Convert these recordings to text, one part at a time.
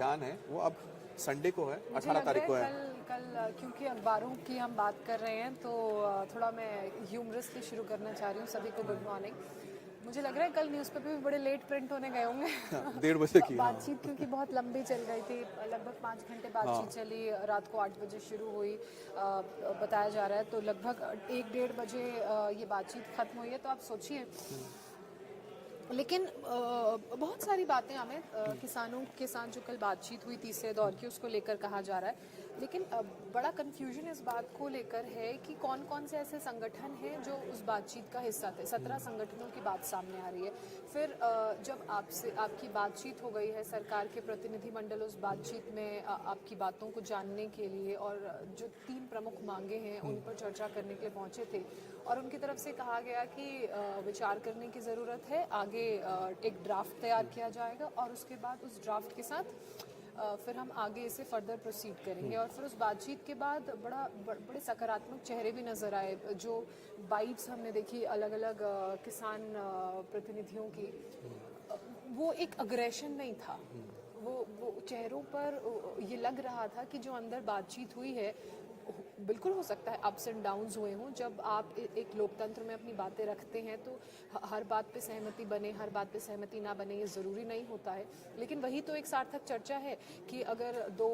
ध्यान है वो अब संडे को है, 18 तारीख को है। कल क्योंकि अखबारों की हम बात कर रहे हैं तो थोड़ा मैं ह्यूमरसली शुरू करना चाह रही हूँ। सभी को गुड मॉर्निंग। मुझे लग रहा है कल न्यूज़पेपर भी बड़े लेट प्रिंट होने गए होंगे। 1:30 बजे की बातचीत क्योंकि बहुत लंबी चल गई थी, लगभग 5 घंटे बातचीत चली। रात को 8 बजे शुरू हुई, बताया जा रहा है, तो लगभग 1-1:30 बजे ये बातचीत खत्म हुई है। तो आप सोचिए, लेकिन बहुत सारी बातें हमें किसानों के साथ जो कल बातचीत हुई तीसरे दौर की, उसको लेकर कहा जा रहा है। लेकिन बड़ा कन्फ्यूजन इस बात को लेकर है कि कौन कौन से ऐसे संगठन हैं जो उस बातचीत का हिस्सा थे। 17 संगठनों की बात सामने आ रही है। फिर जब आपकी बातचीत हो गई है, सरकार के प्रतिनिधिमंडल उस बातचीत में आपकी बातों को जानने के लिए और जो 3 प्रमुख मांगे हैं उन पर चर्चा करने के लिए पहुंचे थे, और उनकी तरफ से कहा गया कि विचार करने की ज़रूरत है, आगे एक ड्राफ्ट तैयार किया जाएगा और उसके बाद उस ड्राफ्ट के साथ फिर हम आगे इसे फर्दर प्रोसीड करेंगे। और फिर उस बातचीत के बाद बड़े सकारात्मक चेहरे भी नज़र आए। जो बाइट्स हमने देखी अलग अलग किसान प्रतिनिधियों की, वो एक अग्रेशन नहीं था। वो चेहरों पर ये लग रहा था कि जो अंदर बातचीत हुई है, बिल्कुल हो सकता है अप्स एंड डाउन्स हुए हों। जब आप एक लोकतंत्र में अपनी बातें रखते हैं तो हर बात पे सहमति बने, हर बात पे सहमति ना बने, ये ज़रूरी नहीं होता है। लेकिन वही तो एक सार्थक चर्चा है कि अगर 2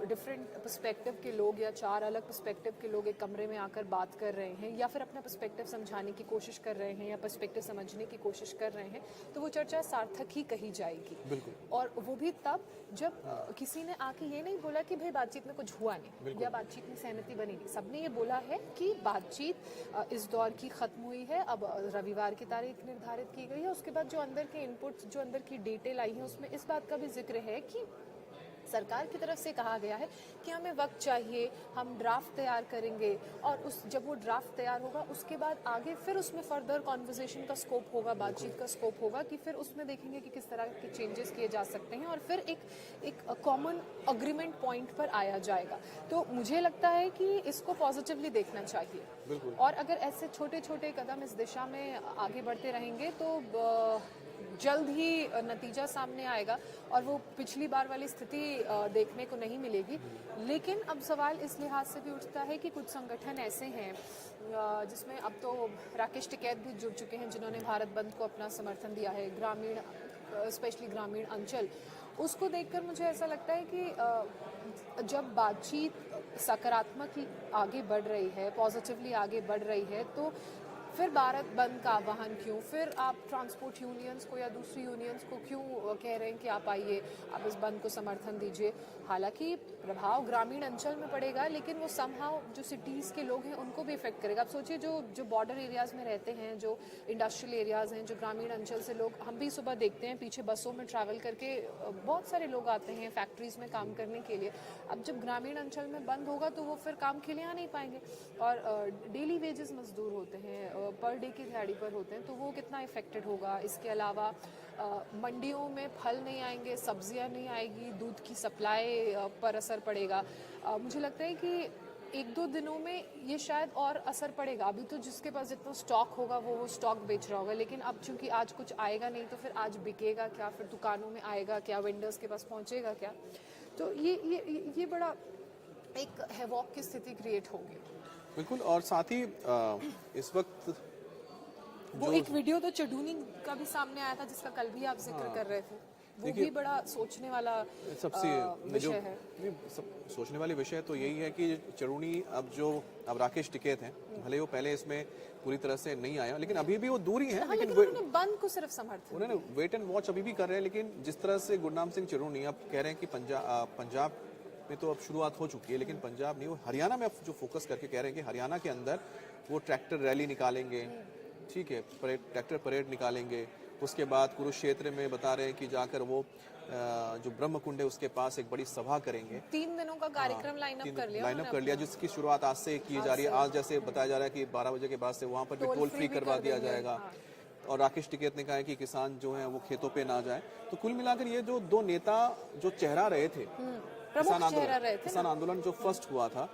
डिफरेंट पर्सपेक्टिव के लोग या 4 अलग पर्सपेक्टिव के लोग एक कमरे में आकर बात कर रहे हैं या फिर अपना पर्सपेक्टिव समझाने की कोशिश कर रहे हैं या पर्सपेक्टिव समझने की कोशिश कर रहे हैं, तो वो चर्चा सार्थक ही कही जाएगी। और वो भी तब जब किसी ने आके ये नहीं बोला कि भाई बातचीत में कुछ हुआ नहीं या बातचीत में सहमति बनी नहीं। सबने ये बोला है कि बातचीत इस दौर की खत्म हुई है, अब रविवार की तारीख निर्धारित की गई है। उसके बाद जो अंदर के इनपुट्स, जो अंदर की डिटेल आई है, उसमें इस बात का भी जिक्र है कि सरकार की तरफ से कहा गया है कि हमें वक्त चाहिए, हम ड्राफ्ट तैयार करेंगे और जब वो ड्राफ्ट तैयार होगा उसके बाद आगे फिर उसमें फर्दर कॉन्वर्सेशन का स्कोप होगा, बातचीत का स्कोप होगा कि फिर उसमें देखेंगे कि किस तरह के चेंजेस किए जा सकते हैं और फिर एक कॉमन अग्रीमेंट पॉइंट पर आया जाएगा। तो मुझे लगता है कि इसको पॉजिटिवली देखना चाहिए और अगर ऐसे छोटे छोटे कदम इस दिशा में आगे बढ़ते रहेंगे तो जल्द ही नतीजा सामने आएगा और वो पिछली बार वाली स्थिति देखने को नहीं मिलेगी। लेकिन अब सवाल इस लिहाज से भी उठता है कि कुछ संगठन ऐसे हैं जिसमें अब तो राकेश टिकैत भी जुड़ चुके हैं, जिन्होंने भारत बंद को अपना समर्थन दिया है। ग्रामीण, स्पेशली ग्रामीण अंचल, उसको देखकर मुझे ऐसा लगता है कि जब बातचीत सकारात्मक आगे बढ़ रही है, पॉजिटिवली आगे बढ़ रही है, तो फिर भारत बंद का आह्वान क्यों? फिर आप ट्रांसपोर्ट यूनियंस को या दूसरी यूनियंस को क्यों कह रहे हैं कि आप आइए, आप इस बंद को समर्थन दीजिए? हालांकि प्रभाव ग्रामीण अंचल में पड़ेगा, लेकिन वो समहाउ जो सिटीज़ के लोग हैं उनको भी इफेक्ट करेगा। आप सोचिए, जो बॉर्डर एरियाज़ में रहते हैं, जो इंडस्ट्रियल एरियाज़ हैं, जो ग्रामीण अंचल से लोग, हम भी सुबह देखते हैं पीछे बसों में ट्रैवल करके बहुत सारे लोग आते हैं फैक्ट्रीज़ में काम करने के लिए। अब जब ग्रामीण अंचल में बंद होगा तो वो फिर काम के लिए आ नहीं पाएंगे और डेली वेजेस मजदूर होते हैं, पर डे की दिहाड़ी पर होते हैं, तो वो कितना इफेक्टेड होगा। इसके अलावा मंडियों में फल नहीं आएंगे, सब्जियां नहीं आएगी, दूध की सप्लाई पर असर पड़ेगा। मुझे लगता है कि 1-2 दिनों में ये शायद और असर पड़ेगा। अभी तो जिसके पास जितना स्टॉक होगा वो स्टॉक बेच रहा होगा, लेकिन अब चूंकि आज कुछ आएगा नहीं तो फिर आज बिकेगा क्या, फिर दुकानों में आएगा क्या, वेंडर्स के पास पहुंचेगा क्या? तो ये बड़ा एक हैवॉक की स्थिति क्रिएट होगी। बिल्कुल। और साथ ही इस वक्त वो एक वीडियो तो चढ़ूनी का भी सामने आया था जिसका कल भी आप जिक्र कर रहे थे, वो भी बड़ा सोचने वाला सबसे विषय है। सोचने वाली विषय तो यही है कि चरूनी अब राकेश टिकैत हैं, भले वो पहले इसमें पूरी तरह से नहीं आया, लेकिन अभी भी वो दूर ही है। लेकिन उन्होंने बंद को सिर्फ समर्थन, उन्होंने वेट एंड वॉच अभी भी कर रहे हैं। लेकिन जिस तरह से गुरनाम सिंह चरूनी अब कह रहे हैं कि पंजाब में तो अब शुरुआत हो चुकी है, लेकिन पंजाब नहीं, वो हरियाणा में अब जो फोकस करके कह रहे हैं कि हरियाणा के अंदर वो ट्रैक्टर रैली निकालेंगे, ठीक है, ट्रैक्टर परेड निकालेंगे। उसके बाद कुरुक्षेत्र में बता रहे हैं कि जाकर वो जो ब्रह्म कुंड है उसके पास एक बड़ी सभा करेंगे। 3 दिनों का कार्यक्रम लाइन अप कर लिया, जिसकी शुरुआत आज से की जा रही है। आज जैसे बताया जा रहा है कि 12 बजे के बाद से वहाँ पर भी टोल फ्री करवा दिया जाएगा। और राकेश टिकैत ने कहा है कि किसान जो है वो खेतों पे ना जाए। तो कुल मिलाकर ये जो 2 नेता जो चेहरा रहे थे, किसान आंदोलन जो फर्स्ट हुआ था,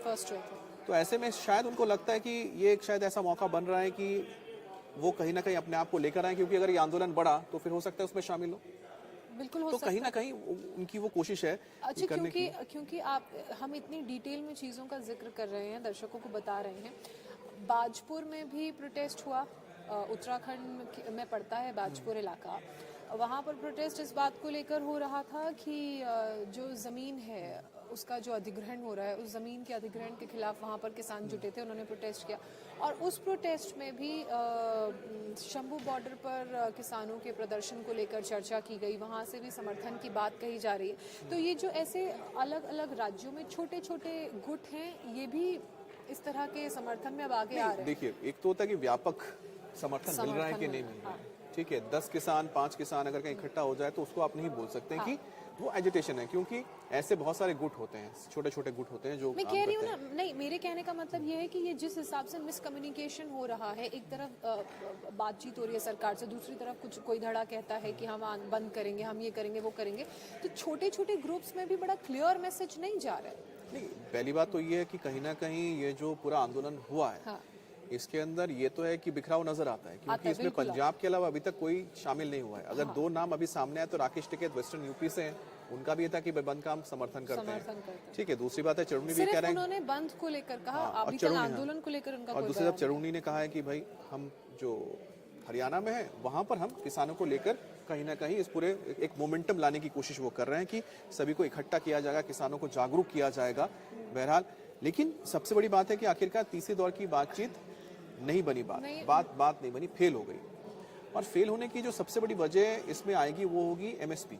तो ऐसे में शायद उनको लगता है कि ये एक शायद ऐसा मौका बन रहा है कि वो कहीं ना कहीं अपने आप को लेकर आए, क्योंकि अगर ये आंदोलन बढ़ा तो फिर हो सकता है उसमें शामिल हो। बिल्कुल हो तो सकता कहीं ना कहीं उनकी वो कोशिश है अच्छा, करने की। क्योंकि आप हम इतनी डिटेल में चीज़ों का जिक्र कर रहे हैं, दर्शकों को बता रहे हैं। बाजपुर में भी प्रोटेस्ट हुआ, उत्तराखंड में पड़ता है बाजपुर इलाका। वहाँ पर प्रोटेस्ट इस बात को लेकर हो रहा था कि जो ज़मीन है उसका जो अधिग्रहण हो रहा है, उस ज़मीन के अधिग्रहण के खिलाफ वहाँ पर किसान जुटे थे, उन्होंने प्रोटेस्ट किया। और उस प्रोटेस्ट में भी शंभू बॉर्डर पर किसानों के प्रदर्शन को लेकर चर्चा की गई, वहाँ से भी समर्थन की बात कही जा रही है। तो ये जो ऐसे अलग अलग राज्यों में छोटे छोटे गुट हैं, ये भी इस तरह के समर्थन में अब आगे आ रहे हैं। देखिए, एक तो होता है कि व्यापक समर्थन मिल रहा है कि नहीं मिल रहा है, ठीक है। 10 किसान 5 किसान अगर कहीं इकट्ठा हो जाए तो उसको आप नहीं बोल सकते हैं कि वो एजिटेशन है, क्योंकि ऐसे बहुत सारे गुट होते हैं, छोटे छोटे गुट होते हैं जो मैं काम कह रही हूँ करते ना, हैं। नहीं, मेरे कहने का मतलब ये है कि ये जिस हिसाब से मिसकम्युनिकेशन हो रहा है, एक तरफ बातचीत हो रही है सरकार से, दूसरी तरफ कुछ कोई धड़ा कहता है कि हम बंद करेंगे, हम ये करेंगे, वो करेंगे। तो छोटे छोटे ग्रुप्स में भी बड़ा क्लियर मैसेज नहीं जा रहा है। नहीं, पहली बात तो ये है कि कहीं ना कहीं ये जो पूरा आंदोलन हुआ है, हाँ, इसके अंदर ये तो है कि बिखराव नजर आता है, क्योंकि इसमें बिल्कुल पंजाब के अलावा अभी तक कोई शामिल नहीं हुआ है। अगर 2 नाम अभी सामने आए तो राकेश टिकैत वेस्टर्न यूपी से हैं, उनका भी ये था कि बंद का हम समर्थन करते हैं, ठीक है। दूसरी बात है चरुनी भी सिर्फ कह रहे हैं, उन्होंने बंद को लेकर कहा, हाँ, अभी तक चरुनी, आंदोलन को लेकर उनका और कोई दूसरी बयान तरफ चरुनी ने कहा है कि भाई हम जो हरियाणा में है वहां पर हम किसानों को लेकर कहीं ना कहीं इस पूरे एक मोमेंटम लाने की कोशिश वो कर रहे हैं कि सभी को इकट्ठा किया जाएगा, किसानों को जागरूक किया जाएगा। बहरहाल, लेकिन सबसे बड़ी बात है कि आखिरकार तीसरे दौर की बातचीत नहीं बनी, बात नहीं बनी, फेल हो गई। और फेल होने की जो सबसे बड़ी वजह इसमें आएगी वो होगी एमएसपी,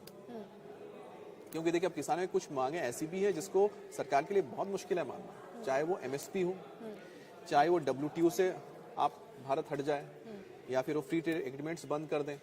क्योंकि देखिए अब किसानों की कुछ मांगे ऐसी भी है जिसको सरकार के लिए बहुत मुश्किल है मानना, चाहे वो एमएसपी हो, चाहे वो WTO से आप भारत हट जाए, या फिर वो फ्री ट्रेड एग्रीमेंट्स बंद कर दें।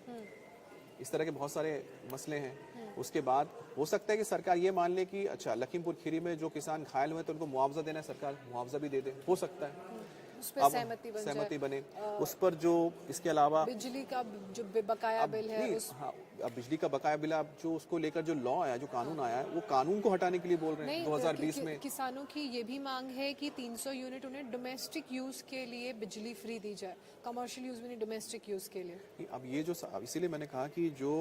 इस तरह के बहुत सारे मसले हैं। उसके बाद हो सकता है कि सरकार ये मान ले कि अच्छा लखीमपुर खीरी में जो किसान घायल हुए तो उनको मुआवजा देना है, सरकार मुआवजा भी दे दे, हो सकता है उस पे अब सहमति बने उस पर। जो इसके अलावा बिजली का जो बकाया बिल है, उस हाँ, अब बिजली का बकाया बिल, अब जो उसको लेकर जो लॉ आया, जो कानून आया है, वो कानून को हटाने के लिए बोल रहे हैं 2020 में। किसानों की ये भी मांग है कि 300 यूनिट उन्हें डोमेस्टिक यूज के लिए बिजली फ्री दी जाए, कमर्शियल यूज में नहीं, डोमेस्टिक यूज के लिए। अब ये जो, इसीलिए मैंने कहा कि जो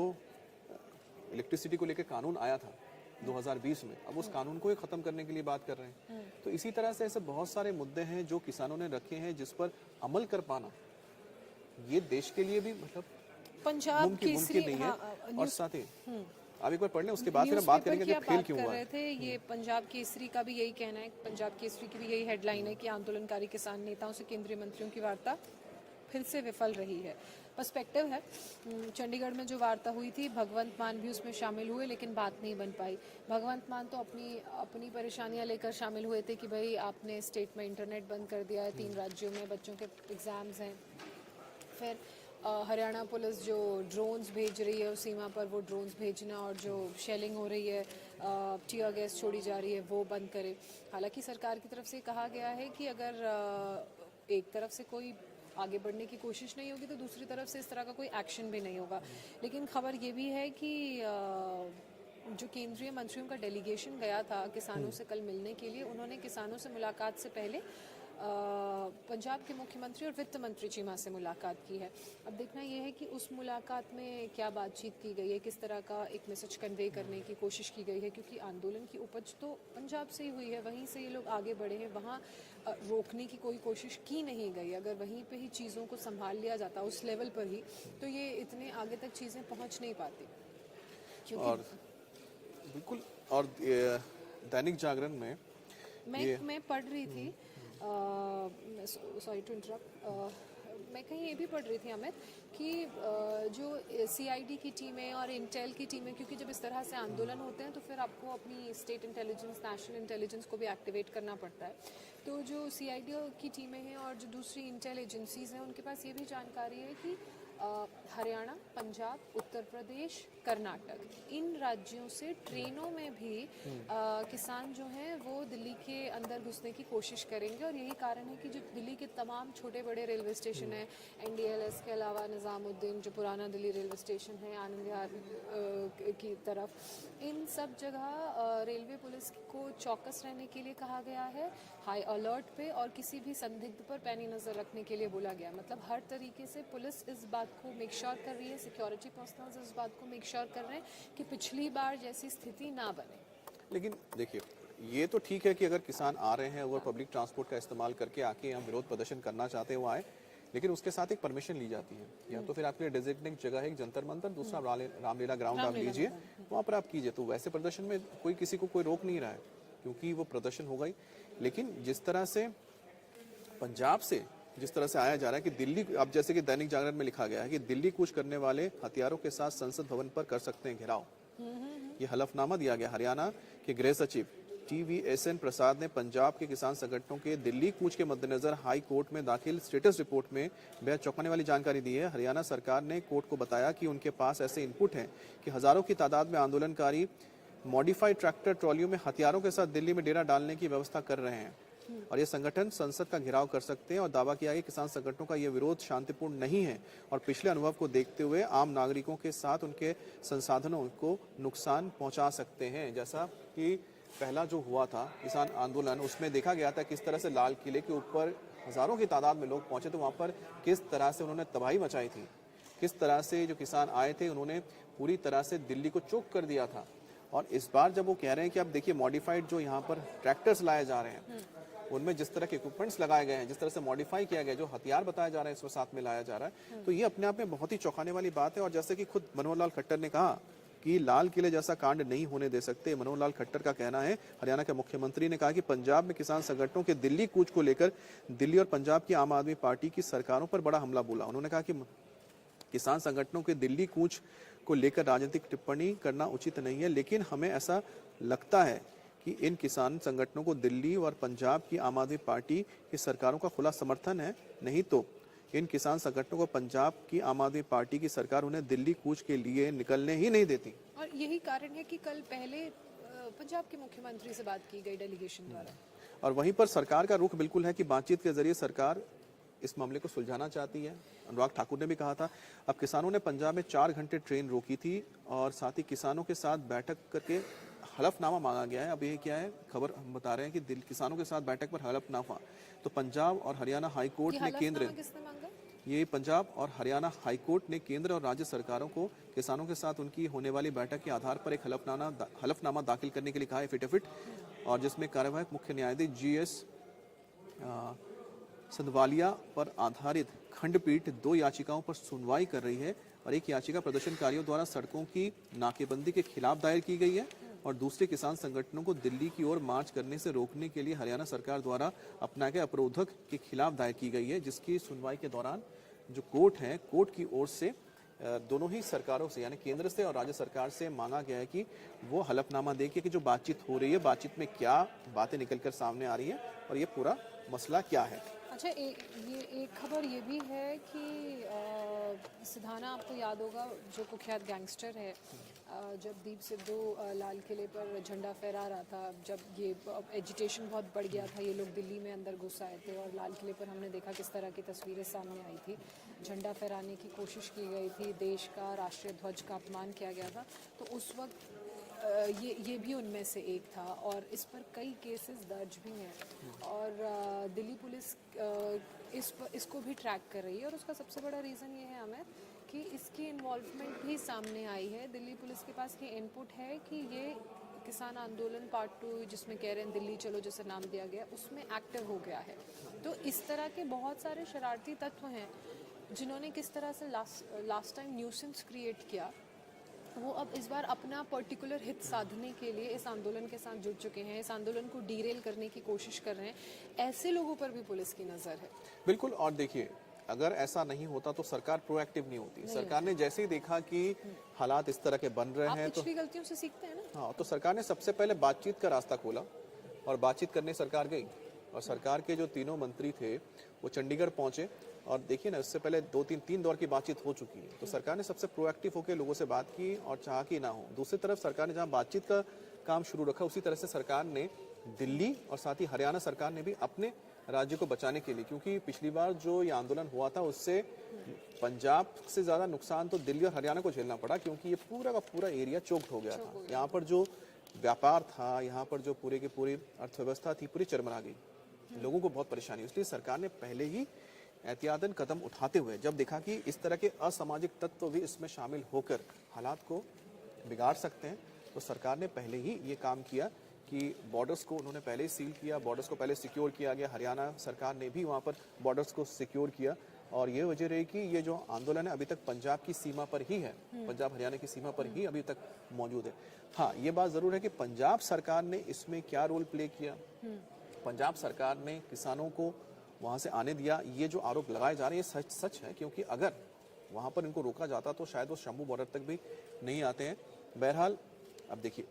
इलेक्ट्रिसिटी को लेकर कानून आया था 2020 में, अब उस कानून को ही खत्म करने के लिए बात कर रहे हैं। तो इसी तरह से ऐसे बहुत सारे मुद्दे हैं जो किसानों ने रखे हैं, जिस पर अमल कर पाना ये देश के लिए भी मतलब पंजाब मुमकिन नहीं है। और साथ ही आप एक बार पढ़ लें, उसके बाद फिर हम बात करेंगे कि फेल क्यों हुआ है। थे ये पंजाब केसरी का भी यही कहना है, पंजाब केसरी की भी यही हेडलाइन है कि आंदोलनकारी किसान नेताओं से केंद्रीय मंत्रियों की वार्ता फिर से विफल रही है। पर्सपेक्टिव है, चंडीगढ़ में जो वार्ता हुई थी, भगवंत मान भी उसमें शामिल हुए, लेकिन बात नहीं बन पाई। भगवंत मान तो अपनी परेशानियां लेकर शामिल हुए थे कि भाई आपने स्टेट में इंटरनेट बंद कर दिया है, 3 राज्यों में बच्चों के एग्ज़ाम्स हैं। फिर हरियाणा पुलिस जो ड्रोन्स भेज रही है उस सीमा पर, वो ड्रोन्स भेजना, और जो शेलिंग हो रही है, टीयर गैस छोड़ी जा रही है, वो बंद करे। हालांकि सरकार की तरफ से कहा गया है कि अगर एक तरफ से कोई आगे बढ़ने की कोशिश नहीं होगी तो दूसरी तरफ से इस तरह का कोई एक्शन भी नहीं होगा। लेकिन खबर ये भी है कि जो केंद्रीय मंत्रियों का डेलीगेशन गया था किसानों से कल मिलने के लिए, उन्होंने किसानों से मुलाकात से पहले पंजाब के मुख्यमंत्री और वित्त मंत्री चीमा से मुलाकात की है। अब देखना यह है कि उस मुलाकात में क्या बातचीत की गई है, किस तरह का एक मैसेज कन्वे करने की कोशिश की गई है, क्योंकि आंदोलन की उपज तो पंजाब से ही हुई है, वहीं से ये लोग आगे बढ़े हैं, वहाँ रोकने की कोई कोशिश की नहीं गई। अगर वहीं पे ही चीज़ों को संभाल लिया जाता उस लेवल पर ही, तो ये इतने आगे तक चीज़ें पहुँच नहीं पाती। और बिल्कुल, और दैनिक जागरण में मैं पढ़ रही थी, सॉरी टू इंटरप्ट, मैं कहीं ये भी पढ़ रही थी अमित कि जो CID की टीमें और इंटेल की टीमें, क्योंकि जब इस तरह से आंदोलन होते हैं तो फिर आपको अपनी स्टेट इंटेलिजेंस, नेशनल इंटेलिजेंस को भी एक्टिवेट करना पड़ता है। तो जो CID की टीमें हैं और जो दूसरी इंटेल एजेंसीज हैं, उनके पास ये भी जानकारी है कि हरियाणा, पंजाब, उत्तर प्रदेश, कर्नाटक, इन राज्यों से ट्रेनों में भी किसान जो हैं वो दिल्ली के अंदर घुसने की कोशिश करेंगे। और यही कारण है कि जो दिल्ली के तमाम छोटे बड़े रेलवे स्टेशन हैं, NDLS के अलावा निज़ामुद्दीन जो पुराना दिल्ली रेलवे स्टेशन है, आनंद विहार की तरफ, इन सब जगह रेलवे पुलिस को चौकस रहने के लिए कहा गया है, हाई अलर्ट पे, और किसी भी संदिग्ध पर पैनी नज़र रखने के लिए बोला गया। मतलब हर तरीके से पुलिस इस बात बात को मेक श्योर कर रही है, सिक्योरिटी पर्सनल्स इस बात को मेक श्योर कर रहे हैं कि पिछली बार जैसी स्थिति ना बने? लेकिन देखिए, ये तो ठीक है कि अगर किसान आ रहे हैं और पब्लिक ट्रांसपोर्ट का इस्तेमाल करके आके यहाँ विरोध प्रदर्शन करना चाहते हैं वो आए, लेकिन उसके साथ एक परमिशन ली जाती है। या तो फिर आपके लिए डेजिग्नेट जगह है, एक जंतर मंतर, दूसरा रामलीला ग्राउंड आप लीजिए, वहाँ पर आप कीजिए। तो वैसे प्रदर्शन में कोई किसी को कोई रोक नहीं रहा है, क्योंकि वो प्रदर्शन होगा ही। लेकिन जिस तरह से पंजाब से जिस तरह से आया जा रहा है कि दिल्ली, अब जैसे कि दैनिक जागरण में लिखा गया है कि दिल्ली कूच करने वाले हथियारों के साथ संसद भवन पर कर सकते हैं घेराव। ये हलफनामा दिया गया। हरियाणा के गृह सचिव TVSN प्रसाद ने पंजाब के किसान संगठनों के दिल्ली कूच के मद्देनजर हाई कोर्ट में दाखिल स्टेटस रिपोर्ट में बेहद चौंकाने वाली जानकारी दी है। हरियाणा सरकार ने कोर्ट को बताया कि उनके पास ऐसे इनपुट हैं कि हजारों की तादाद में आंदोलनकारी मॉडिफाइड ट्रैक्टर ट्रॉलियों में हथियारों के साथ दिल्ली में डेरा डालने की व्यवस्था कर रहे हैं और ये संगठन संसद का घेराव कर सकते हैं। और दावा किया कि किसान संगठनों का ये विरोध शांतिपूर्ण नहीं है और पिछले अनुभव को देखते हुए आम नागरिकों के साथ उनके संसाधनों को नुकसान पहुंचा सकते हैं। जैसा कि पहला जो हुआ था किसान आंदोलन, उसमें देखा गया था किस तरह से लाल किले के ऊपर हजारों की तादाद में लोग पहुंचे, तो वहां पर किस तरह से उन्होंने तबाही मचाई थी, किस तरह से जो किसान आए थे उन्होंने पूरी तरह से दिल्ली को चोक कर दिया था। और इस बार जब वो कह रहे हैं कि अब देखिए मॉडिफाइड जो यहाँ पर ट्रैक्टर्स लाए जा रहे हैं, उनमें जिस तरह के इक्विपमेंट्स लगाए गए हैं, जिस तरह से मॉडिफाई किया गया, जो हथियार बताया जा रहा है इसमें साथ में लाया जा रहा है, तो ये अपने आप में बहुत ही चौंकाने वाली बात है। और जैसे कि खुद मनोहर लाल खट्टर ने कहा कि लाल किले जैसा कांड नहीं होने दे सकते। मनोहर लाल खट्टर का कहना है, हरियाणा के मुख्यमंत्री ने कहा कि पंजाब में किसान संगठनों के दिल्ली कूच को लेकर दिल्ली और पंजाब की आम आदमी पार्टी की सरकारों पर बड़ा हमला बोला। उन्होंने कहा कि किसान संगठनों के दिल्ली कूच को लेकर राजनीतिक टिप्पणी करना उचित नहीं है, लेकिन हमें ऐसा लगता है कि इन किसान संगठनों को दिल्ली और पंजाब की आम आदमी पार्टी की सरकारों का खुला समर्थन है, नहीं तो इन किसान संगठनों को पंजाब की आम आदमी पार्टी की सरकार उन्हें दिल्ली कूच के लिए निकलने ही नहीं देती। और यही कारण है कि कल पहले पंजाब के मुख्यमंत्री से बात की गई डेलीगेशन द्वारा, और वहीं पर सरकार का रुख बिल्कुल है कि बातचीत के जरिए सरकार इस मामले को सुलझाना चाहती है। अनुराग ठाकुर ने भी कहा था, अब किसानों ने पंजाब में 4 घंटे ट्रेन रोकी थी और साथ ही किसानों के साथ बैठक करके हलफनामा मांगा गया है। अब ये क्या है, खबर हम बता रहे हैं कि किसानों के साथ बैठक पर हलफनामा। तो पंजाब और हरियाणा हाई कोर्ट ने केंद्र, ये पंजाब और हरियाणा हाई कोर्ट ने केंद्र और राज्य सरकारों को किसानों के साथ उनकी होने वाली बैठक के आधार पर एक हलफनामा दाखिल करने के लिए कहा है, एफिडेविट, और जिसमें कार्यवाहक मुख्य न्यायाधीश GS सदवालिया पर आधारित खंडपीठ 2 याचिकाओं पर सुनवाई कर रही है। और एक याचिका प्रदर्शनकारियों द्वारा सड़कों की नाकेबंदी के खिलाफ दायर की गई है और दूसरे किसान संगठनों को दिल्ली की ओर मार्च करने से रोकने के लिए हरियाणा सरकार द्वारा अपनाए गए अवरोधक के खिलाफ दायर की गई है, जिसकी सुनवाई के दौरान जो कोर्ट है, कोर्ट की ओर से दोनों ही सरकारों से यानी केंद्र से और राज्य सरकार से मांगा गया है कि वो हलफनामा दे कि जो बातचीत हो रही है, बातचीत में क्या बातें निकलकर सामने आ रही है और ये पूरा मसला क्या है। अच्छा, ये एक खबर ये भी है कि सिधाना, आपको याद होगा, जो कुख्यात गैंगस्टर है, जब दीप सिद्धू लाल किले पर झंडा फहरा रहा था, जब ये एजिटेशन बहुत बढ़ गया था, ये लोग दिल्ली में अंदर घुस आए थे और लाल किले पर हमने देखा किस तरह की तस्वीरें सामने आई थी, झंडा फहराने की कोशिश की गई थी, देश का राष्ट्रीय ध्वज का अपमान किया गया था। तो उस वक्त ये भी उनमें से एक था और इस पर कई केसेस दर्ज भी हैं और दिल्ली पुलिस इसको भी ट्रैक कर रही है। और उसका सबसे बड़ा रीज़न ये है हमें कि इसकी इन्वॉल्वमेंट भी सामने आई है। दिल्ली पुलिस के पास ये इनपुट है कि ये किसान आंदोलन पार्ट 2, जिसमें कह रहे हैं दिल्ली चलो जैसे नाम दिया गया, उसमें एक्टिव हो गया है। तो इस तरह के बहुत सारे शरारती तत्व हैं जिन्होंने किस तरह से लास्ट टाइम न्यूसेंस क्रिएट किया, वो अब इस बार अपना पर्टिकुलर हित साधने के लिए इस आंदोलन के साथ जुड़ चुके हैं, इस आंदोलन को डीरेल करने की कोशिश कर रहे हैं। ऐसे लोगों पर भी पुलिस की नज़र है। बिल्कुल। और देखिए, अगर ऐसा नहीं होता तो सरकार प्रोएक्टिव नहीं होती। सरकार ने जैसे ही देखा कि हालात इस तरह के बन रहे हैं, तो पिछली गलतियों से सीखते हैं ना। हाँ, तो सरकार ने सबसे पहले बातचीत का रास्ता खोला और बातचीत करने सरकार गई और सरकार के जो तीनों मंत्री थे वो चंडीगढ़ पहुंचे और देखिए ना, इससे पहले 2-3 दौर की बातचीत हो चुकी है। तो सरकार ने सबसे प्रोएक्टिव होकर लोगों से बात की और चाहा कि ना हो। दूसरी तरफ सरकार ने जहां बातचीत का काम शुरू रखा, उसी तरह से सरकार ने दिल्ली और साथ ही हरियाणा सरकार ने भी अपने राज्य को बचाने के लिए, क्योंकि पिछली बार जो ये आंदोलन हुआ था उससे पंजाब से ज्यादा नुकसान तो दिल्ली और हरियाणा को झेलना पड़ा, क्योंकि ये पूरा का पूरा एरिया चोक्ड हो गया था। यहाँ पर जो व्यापार था, यहाँ पर जो पूरे की पूरी अर्थव्यवस्था थी, पूरी चरमरा गई, लोगों को बहुत परेशानी। इसलिए सरकार ने पहले ही एहतियातन कदम उठाते हुए जब देखा कि इस तरह के असामाजिक तत्व भी इसमें शामिल होकर हालात को बिगाड़ सकते हैं, तो सरकार ने पहले ही ये काम किया कि बॉर्डर्स को उन्होंने पहले ही सील किया, बॉर्डर्स को पहले सिक्योर किया गया। हरियाणा सरकार ने भी वहाँ पर बॉर्डर्स को सिक्योर किया और ये वजह रही कि ये जो आंदोलन है अभी तक पंजाब की सीमा पर ही है, पंजाब हरियाणा की सीमा पर ही अभी तक मौजूद है। हाँ, ये बात जरूर है कि पंजाब सरकार ने इसमें क्या रोल प्ले किया। पंजाब सरकार ने किसानों को वहाँ से आने दिया, ये जो आरोप लगाए जा रहे हैं ये सच है, क्योंकि अगर वहाँ पर इनको रोका जाता तो शायद वो शंभू बॉर्डर तक भी नहीं आते हैं। बहरहाल अब देखिए,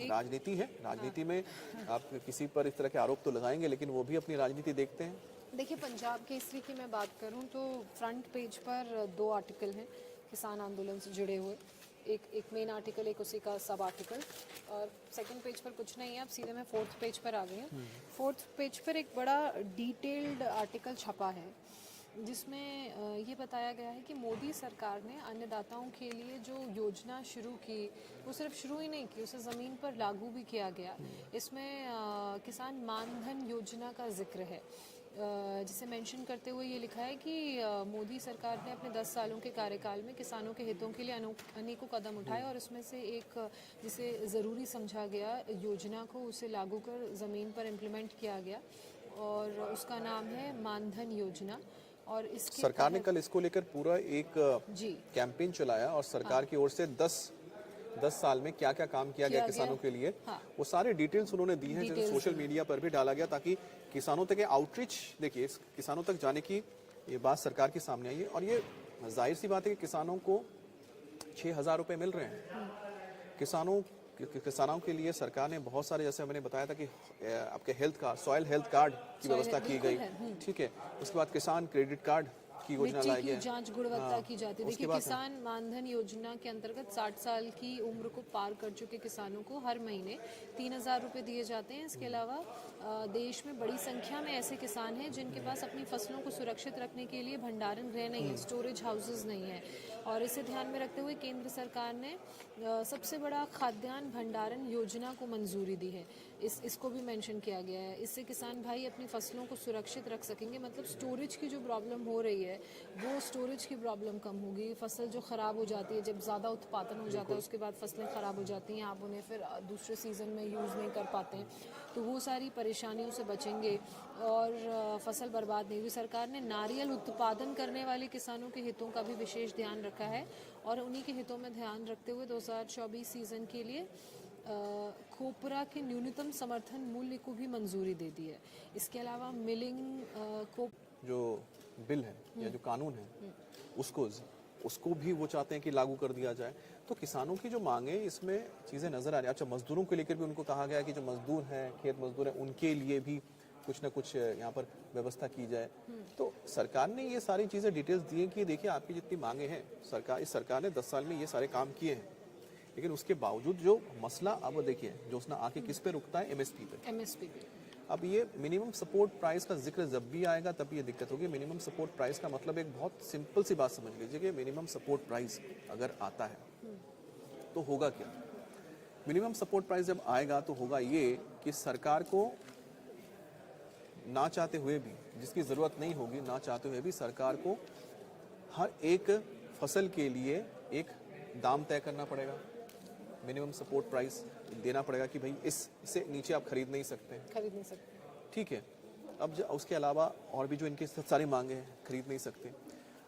राजनीति है, राजनीति में आप किसी पर इस तरह के आरोप तो लगाएंगे, लेकिन वो भी अपनी राजनीति देखते हैं। देखिए, पंजाब केसरी की मैं बात करूं तो फ्रंट पेज पर 2 आर्टिकल हैं किसान आंदोलन से जुड़े हुए। एक मेन आर्टिकल, एक उसी का सब आर्टिकल, और सेकंड पेज पर कुछ नहीं है। अब सीधे मैं 4th पेज पर आ गई हूँ। 4th पेज पर एक बड़ा डिटेल्ड आर्टिकल छपा है जिसमें ये बताया गया है कि मोदी सरकार ने अन्नदाताओं के लिए जो योजना शुरू की, वो सिर्फ शुरू ही नहीं की, उसे ज़मीन पर लागू भी किया गया। इसमें किसान मानधन योजना का जिक्र है, जिसे मेंशन करते हुए ये लिखा है कि मोदी सरकार ने अपने 10 सालों के कार्यकाल में किसानों के हितों के लिए अनेकों कदम उठाए और उसमें से एक जिसे ज़रूरी समझा गया योजना को उसे लागू कर ज़मीन पर इम्प्लीमेंट किया गया और उसका नाम है मानधन योजना। और इसके सरकार ने कल इसको लेकर पूरा एक जी कैंपेन चलाया और सरकार की ओर से 10 साल में क्या क्या काम किया गया किसानों के लिए, वो सारे डिटेल्स उन्होंने दी हैं, जो सोशल मीडिया पर भी डाला गया ताकि किसानों तक आउटरीच, देखिए किसानों तक जाने की ये बात सरकार के सामने आई है। और ये जाहिर सी बात है कि किसानों को 6,000 रुपए मिल रहे हैं। किसानों के लिए सरकार ने बहुत सारे, जैसे मैंने बताया था कि आपके health card, soil health card की व्यवस्था की गई, ठीक है। उसके बाद किसान क्रेडिट कार्ड की योजना लाई गई, जांच गुणवत्ता की जाती है। देखिए, किसान मानधन योजना के अंतर्गत 60 साल की उम्र को पार कर चुके किसानों को हर महीने 3,000 रुपए दिए जाते हैं। इसके अलावा देश में बड़ी संख्या में ऐसे किसान हैं जिनके पास अपनी फसलों को सुरक्षित रखने के लिए भंडारण गृह नहीं है, स्टोरेज हाउसेज नहीं है, और इसे ध्यान में रखते हुए केंद्र सरकार ने सबसे बड़ा खाद्यान्न भंडारण योजना को मंजूरी दी है। इसको भी मेंशन किया गया है। इससे किसान भाई अपनी फसलों को सुरक्षित रख सकेंगे, मतलब स्टोरेज की जो प्रॉब्लम हो रही है वो स्टोरेज की प्रॉब्लम कम होगी। फसल जो ख़राब हो जाती है, जब ज़्यादा उत्पादन हो जाता है उसके बाद फसलें ख़राब हो जाती हैं, आप उन्हें फिर दूसरे सीज़न में यूज़ नहीं कर पाते हैं, तो वो सारी परेशानियों से बचेंगे और फसल बर्बाद नहीं हुई। सरकार ने नारियल उत्पादन करने वाले किसानों के हितों का भी विशेष ध्यान रखा है और उन्हीं के हितों में ध्यान रखते हुए 2024 सीज़न के लिए खोपरा के न्यूनतम समर्थन मूल्य को भी मंजूरी दे दी है। इसके अलावा मिलिंग को जो बिल है या जो कानून है उसको भी वो चाहते हैं कि लागू कर दिया जाए। तो किसानों की जो मांगे, इसमें चीज़ें नजर आ रही हैं। अच्छा, मजदूरों को लेकर भी उनको कहा गया कि जो मजदूर हैं, खेत मजदूर हैं, उनके लिए भी कुछ ना कुछ यहाँ पर व्यवस्था की जाए। तो सरकार ने ये सारी चीज़ें डिटेल्स दी हैं कि देखिए आपकी जितनी मांगे हैं, इस सरकार ने 10 साल में ये सारे काम किए हैं, लेकिन उसके बावजूद जो मसला, अब देखिए जो उसने आके किस पे रुकता है, एमएसपी पे। अब ये मिनिमम सपोर्ट प्राइस का जिक्र जब भी आएगा तब ये दिक्कत होगी। मिनिमम सपोर्ट प्राइस का मतलब एक बहुत सिंपल सी बात समझ लीजिए कि मिनिमम सपोर्ट प्राइस अगर आता है तो होगा क्या। मिनिमम सपोर्ट प्राइस जब आएगा तो होगा ये कि सरकार को ना चाहते हुए भी, जिसकी ज़रूरत नहीं होगी, ना चाहते हुए भी सरकार को हर एक फसल के लिए एक दाम तय करना पड़ेगा, मिनिमम सपोर्ट प्राइस देना पड़ेगा कि भाई इससे नीचे आप खरीद नहीं सकते, ठीक है। अब उसके अलावा और भी जो इनके सारी मांगे हैं, खरीद नहीं सकते।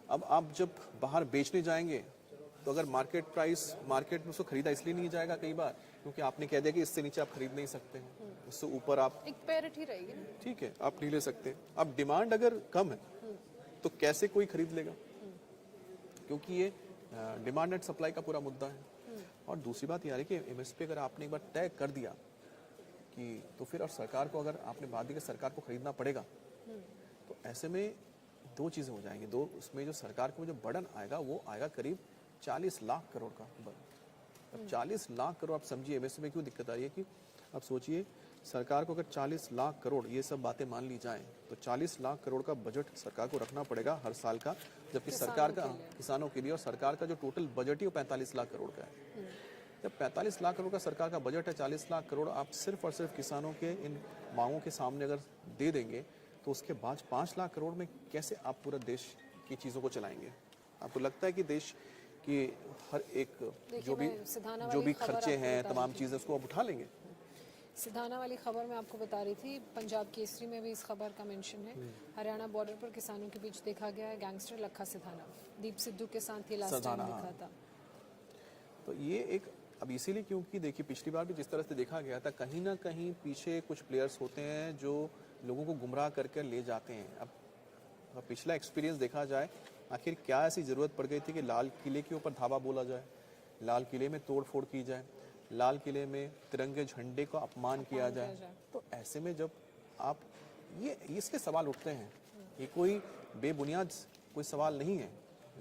अब आप जब बाहर बेचने जाएंगे तो अगर मार्केट में उसको खरीदा इसलिए नहीं जाएगा कई बार क्योंकि आपने कह दिया कि इससे नीचे आप खरीद नहीं सकते हैं, उससे ऊपर आप एक पैरिटी रहेगी ना, ठीक है, आप नहीं ले सकते। अब डिमांड अगर कम है तो कैसे कोई खरीद लेगा, क्योंकि ये डिमांड एंड सप्लाई का पूरा मुद्दा है। और दूसरी बात यह है कि एमएसपी अगर आपने एक बार तय कर दिया कि तो फिर, और सरकार को अगर आपने बात दी कि सरकार को खरीदना पड़ेगा, तो ऐसे में दो चीज़ें हो जाएंगी। उसमें जो सरकार को जो बर्डन आएगा वो आएगा करीब 40 लाख करोड़ का बर्डन। अब 40 लाख करोड़, आप समझिए एमएसपी में क्यों दिक्कत आ रही है कि आप सोचिए सरकार को अगर 40 लाख करोड़ ये सब बातें मान ली जाएं तो 40 लाख करोड़ का बजट सरकार को रखना पड़ेगा हर साल का, जबकि सरकार का किसानों के लिए, और सरकार का जो टोटल बजट ही वो 45 लाख करोड़ का है। जब 45 लाख करोड़ का सरकार का बजट है, 40 लाख करोड़ आप सिर्फ और सिर्फ किसानों के इन मांगों के सामने अगर दे देंगे तो उसके बाद 5 लाख करोड़ में कैसे आप पूरा देश की चीज़ों को चलाएंगे? आपको लगता है कि देश की हर एक जो भी मैं सिधाना जो वाली भी खबर खर्चे आपको हैं, बता तमाम रही थी। चीज़ें उसको आप उठा लेंगे? सिधाना वाली खबर मैं आपको बता रही थी, पंजाब केसरी में भी इस खबर का मेंशन है। हरियाणा बॉर्डर पर किसानों के बीच देखा गया है गैंगस्टर लखा सिधाना। दीप सिद्धू के साथ ये लास्ट टाइम सिधाना, दिखा हाँ। था। तो ये एक अब इसीलिए क्योंकि देखिए पिछली बार भी जिस तरह से देखा गया था, कहीं ना कहीं पीछे कुछ प्लेयर्स होते हैं जो लोगों को गुमराह करके ले जाते हैं। अब पिछला एक्सपीरियंस देखा जाए, आखिर क्या ऐसी ज़रूरत पड़ गई थी कि लाल किले के ऊपर धावा बोला जाए, लाल किले में तोड़ फोड़ की जाए, लाल किले में तिरंगे झंडे का अपमान किया जाए? तो ऐसे में जब आप ये इसके सवाल उठते हैं, ये कोई बेबुनियाद कोई सवाल नहीं है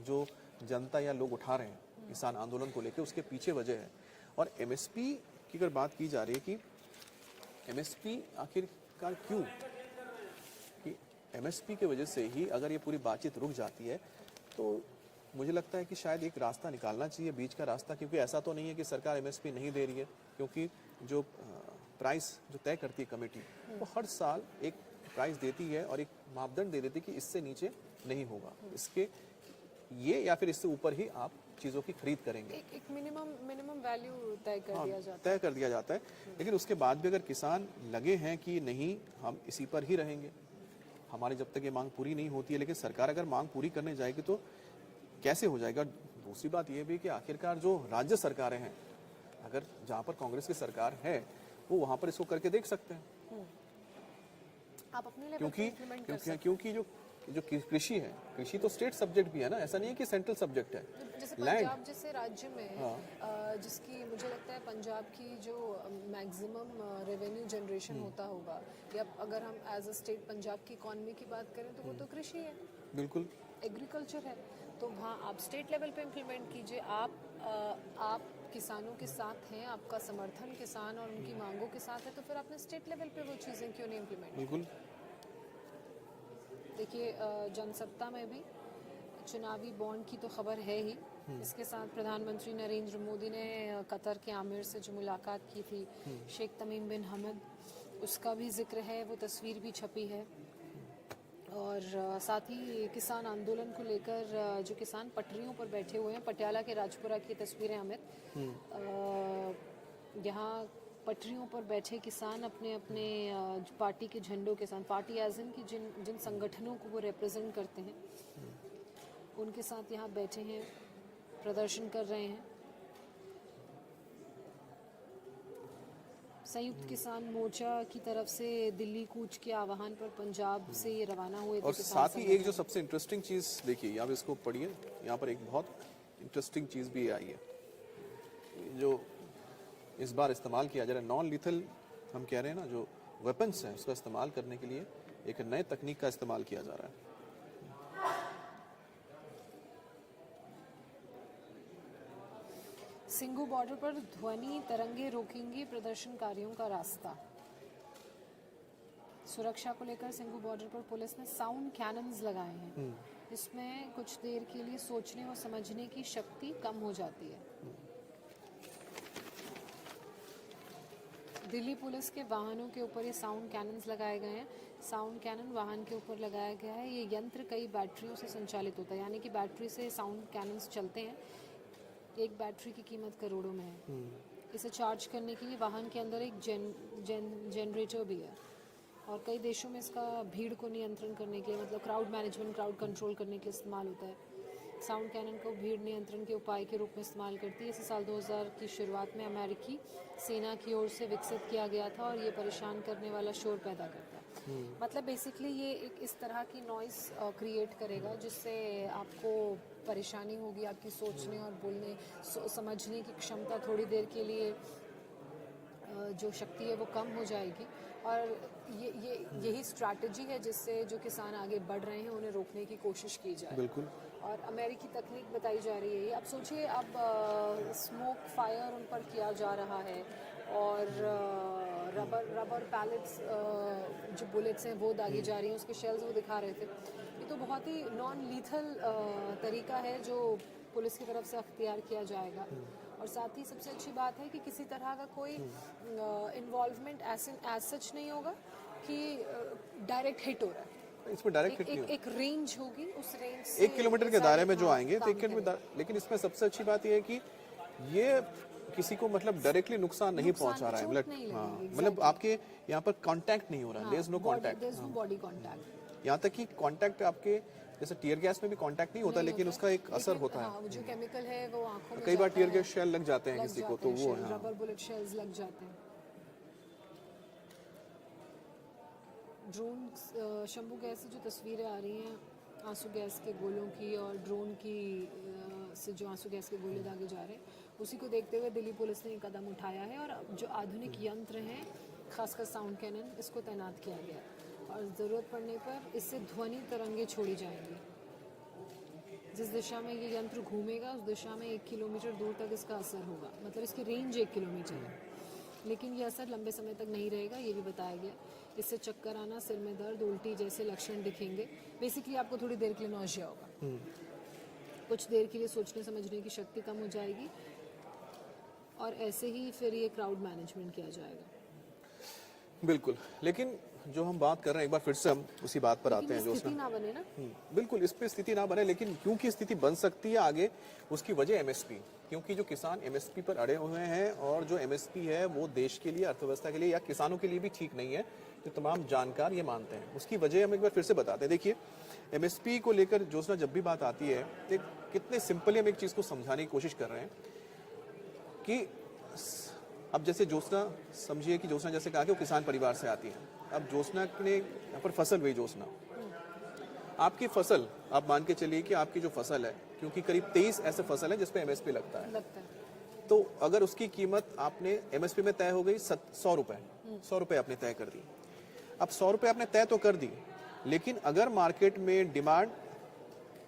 जो जनता या लोग उठा रहे हैं किसान आंदोलन को लेकर, उसके पीछे वजह है। और एमएसपी की अगर बात की जा रही है कि एमएसपी आखिरकार क्यों, कि एमएसपी की वजह से ही अगर ये पूरी बातचीत रुक जाती है तो मुझे लगता है कि शायद एक रास्ता निकालना चाहिए, बीच का रास्ता, क्योंकि ऐसा तो नहीं है कि सरकार एमएसपी नहीं दे रही है, क्योंकि जो प्राइस जो तय करती है कमेटी, वो हर साल एक प्राइस देती है और एक मापदंड दे देती है कि इससे नीचे नहीं होगा, इसके ये या फिर इससे ऊपर ही आप चीज़ों की खरीद करेंगे। एक मिनिमम वैल्यू तय कर दिया जाता है। तय कर दिया जाता है, लेकिन उसके बाद भी अगर किसान लगे हैं कि नहीं हम इसी पर ही रहेंगे, हमारी जब तक ये मांग पूरी नहीं होती है, लेकिन सरकार अगर मांग पूरी करने जाएगी तो कैसे हो जाएगा? दूसरी बात ये भी कि आखिरकार जो राज्य सरकारें हैं, अगर जहाँ पर कांग्रेस की सरकार है वो वहाँ पर इसको करके देख सकते हैं, आप अपने लेवल पे implement कर सकते क्योंकि जो कृषि है, कृषि तो स्टेट सब्जेक्ट भी है ना, ऐसा नहीं है कि सेंट्रल सब्जेक्ट है। हैं। जैसे लैंड, पंजाब जैसे राज्य में जिसकी मुझे लगता है पंजाब की जो मैक्सिमम रेवेन्यू जनरेशन होता होगा, या अगर हम एज अ स्टेट पंजाब की इकॉनमी की बात करें तो वो तो कृषि है, बिल्कुल एग्रीकल्चर है। तो वहाँ आप स्टेट लेवल पे इम्प्लीमेंट कीजिए। आप किसानों के साथ हैं, आपका समर्थन किसान और उनकी मांगों के साथ है, तो फिर आपने स्टेट लेवल पे वो चीज़ें क्यों नहीं इम्प्लीमेंट? बिल्कुल। देखिए जनसत्ता में भी चुनावी बॉन्ड की तो खबर है ही। इसके साथ प्रधानमंत्री नरेंद्र मोदी ने कतर के आमिर से जो मुलाकात की थी, शेख तमीम बिन हमद, उसका भी जिक्र है, वो तस्वीर भी छपी है। और साथ ही किसान आंदोलन को लेकर जो किसान पटरियों पर बैठे हुए हैं, पटियाला के राजपुरा की तस्वीरें अमित, यहाँ पटरियों पर बैठे किसान अपने अपने पार्टी के झंडों के साथ, पार्टी एज इन की जिन संगठनों को वो रिप्रेजेंट करते हैं उनके साथ यहाँ बैठे हैं, प्रदर्शन कर रहे हैं। संयुक्त किसान मोर्चा की तरफ से दिल्ली कूच के आह्वान पर पंजाब से ये रवाना हुए थे और किसान साथ ही एक संगठन। जो सबसे इंटरेस्टिंग चीज़ देखिए, आप इसको पढ़िए, यहाँ पर एक बहुत इंटरेस्टिंग चीज़ भी आई है जो इस बार इस्तेमाल किया जा रहा है। नॉन लीथल हम कह रहे हैं ना, जो वेपन्स हैं उसका इस्तेमाल करने के लिए एक नए तकनीक का इस्तेमाल किया जा रहा है। सिंघू बॉर्डर पर ध्वनि तरंगे रोकेंगे प्रदर्शनकारियों का रास्ता। सुरक्षा को लेकर सिंघू बॉर्डर पर पुलिस ने साउंड कैनन्स लगाए हैं। इसमें कुछ देर के लिए सोचने और समझने की शक्ति कम हो जाती है। दिल्ली पुलिस के वाहनों के ऊपर ये साउंड कैनन्स लगाए गए हैं। साउंड कैनन वाहन के ऊपर लगाया गया है। ये यंत्र कई बैटरियों से संचालित होता है, यानी कि बैटरी से साउंड कैनन्स चलते हैं। एक बैटरी की कीमत करोड़ों में है। इसे चार्ज करने के लिए वाहन के अंदर एक जनरेटर भी है। और कई देशों में इसका भीड़ को नियंत्रण करने के लिए, मतलब क्राउड मैनेजमेंट, क्राउड कंट्रोल करने के लिए इस्तेमाल होता है। साउंड कैनन को भीड़ नियंत्रण के उपाय के रूप में इस्तेमाल करती है। इसे साल 2000 की शुरुआत में अमेरिकी सेना की ओर से विकसित किया गया था और ये परेशान करने वाला शोर पैदा करता है। मतलब बेसिकली ये एक इस तरह की नॉइस क्रिएट करेगा जिससे आपको परेशानी होगी, आपकी सोचने और बोलने समझने की क्षमता थोड़ी देर के लिए जो शक्ति है वो कम हो जाएगी। और यही स्ट्रैटेजी है जिससे जो किसान आगे बढ़ रहे हैं उन्हें रोकने की कोशिश की जाए। बिल्कुल। और अमेरिकी तकनीक बताई जा रही है ये। अब सोचिए, अब स्मोक फायर उन पर किया जा रहा है और रबर पैलेट्स, जो बुलेट्स हैं वो दागी जा रही हैं, उसके शेल्स वो दिखा रहे थे। ये तो बहुत ही नॉन लीथल तरीका है जो पुलिस की तरफ से अख्तियार किया जाएगा। और साथ ही सबसे अच्छी बात है कि किसी तरह का कोई इन्वॉल्वमेंट एज सच नहीं होगा। कि डायरेक्ट हिट हो रहा है। इसमें डायरेक्ट हिट नहीं एक, होता। एक रेंज होगी, उस रेंज से 1 किलोमीटर के दायरे में जो हाँ, आएंगे तो काम 1 किलोमीटर करेंगे। लेकिन इसमें सबसे अच्छी बात यह है कि ये किसी को मतलब डायरेक्टली नुकसान नहीं नुकसान, पहुंचा रहा है, चोट मतलब नहीं हाँ, लगेगी, मतलब exactly। आपके यहाँ पर कांटेक्ट नहीं हो रहा है, there is no contact. There is no body contact. यहाँ तक कि कांटेक्ट आपके जैसे टीयर गैस में भी कांटेक्ट नहीं होता, लेकिन उसका एक असर होता है। हाँ, वो जो केमिकल है वो आंखों में कई बार जाता टीयर है, गैस शेल लग जाते हैं लग किसी को, जाते तो हैं वो शेल, हाँ। रबर बुलेट शेल्स लग जाते हैं। ड्रोन शंभू गैस से जो तस्वीरें आ रही हैं आंसू गैस के गोलों की और ड्रोन की से जो आंसू गैस के गोले दागे जा रहे हैं, उसी को देखते हुए दिल्ली पुलिस ने कदम उठाया है और जो आधुनिक यंत्र हैं, खासकर साउंड कैनन, इसको तैनात किया गया है और ज़रूरत पड़ने पर इससे ध्वनि तरंगे छोड़ी जाएंगी। जिस दिशा में ये यंत्र घूमेगा उस दिशा में 1 किलोमीटर दूर तक इसका असर होगा, मतलब इसकी रेंज 1 किलोमीटर है, लेकिन ये असर लंबे समय तक नहीं रहेगा, ये भी बताया गया। इससे चक्कर आना, सिर में दर्द, उल्टी जैसे लक्षण दिखेंगे। बेसिकली आपको थोड़ी देर के लिए नौसिया होगा, कुछ देर के लिए सोचने समझने की शक्ति कम हो जाएगी और ऐसे ही फिर ये क्राउड मैनेजमेंट किया जाएगा। बिल्कुल, लेकिन जो हम बात कर रहे हैं एक बार फिर से हम उसी बात पर आते हैं जो स्थिति ना बने ना, बिल्कुल इस पे स्थिति ना बने, लेकिन क्योंकि स्थिति बन सकती है आगे, उसकी वजह एमएसपी, क्योंकि जो किसान एमएसपी पर अड़े हुए हैं और जो एमएसपी है वो देश के लिए, अर्थव्यवस्था के लिए या किसानों के लिए भी ठीक नहीं है, जो तमाम जानकार ये मानते हैं। उसकी वजह हम एक बार फिर से बताते हैं। देखिए, एमएसपी को लेकर जोशना जब भी बात आती है तो कितने सिंपली हम एक चीज़ को समझाने की कोशिश कर रहे हैं कि अब जैसे जोशना, समझिए कि जोशना जैसे कहा कि वो किसान परिवार से आती है। अब जोशना ने यहाँ पर फसल हुई, जोशना आपकी फसल, आप मान के चलिए कि आपकी जो फसल है, क्योंकि करीब 23 ऐसे फसल है जिस पे एमएसपी लगता है, तो अगर उसकी कीमत आपने एमएसपी में तय हो गई 100 रुपए, 100 रुपए आपने तय कर दी। अब 100 रुपए आपने तय तो कर दी, लेकिन अगर मार्केट में डिमांड,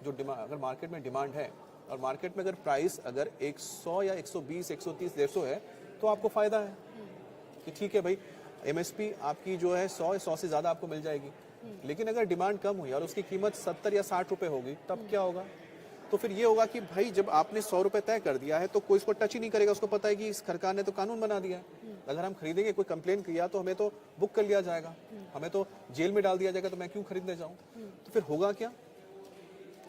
अगर मार्केट में डिमांड है और मार्केट में अगर प्राइस अगर 100 या 120, 130, 150 है, तो आपको फायदा है कि ठीक है भाई, एमएसपी आपकी जो है 100 से ज़्यादा आपको मिल जाएगी। लेकिन अगर डिमांड कम हुई और उसकी कीमत 70 या 60 रुपए होगी, तब क्या होगा? तो फिर ये होगा कि भाई जब आपने 100 रुपए तय कर दिया है तो कोई इसको टच ही नहीं करेगा, उसको पता है कि इस सरकार ने तो कानून बना दिया है, अगर हम खरीदेंगे, कोई कंप्लेन किया तो हमें तो बुक कर लिया जाएगा, हमें तो जेल में डाल दिया जाएगा, तो मैं क्यों खरीदने जाऊँ? तो फिर होगा क्या?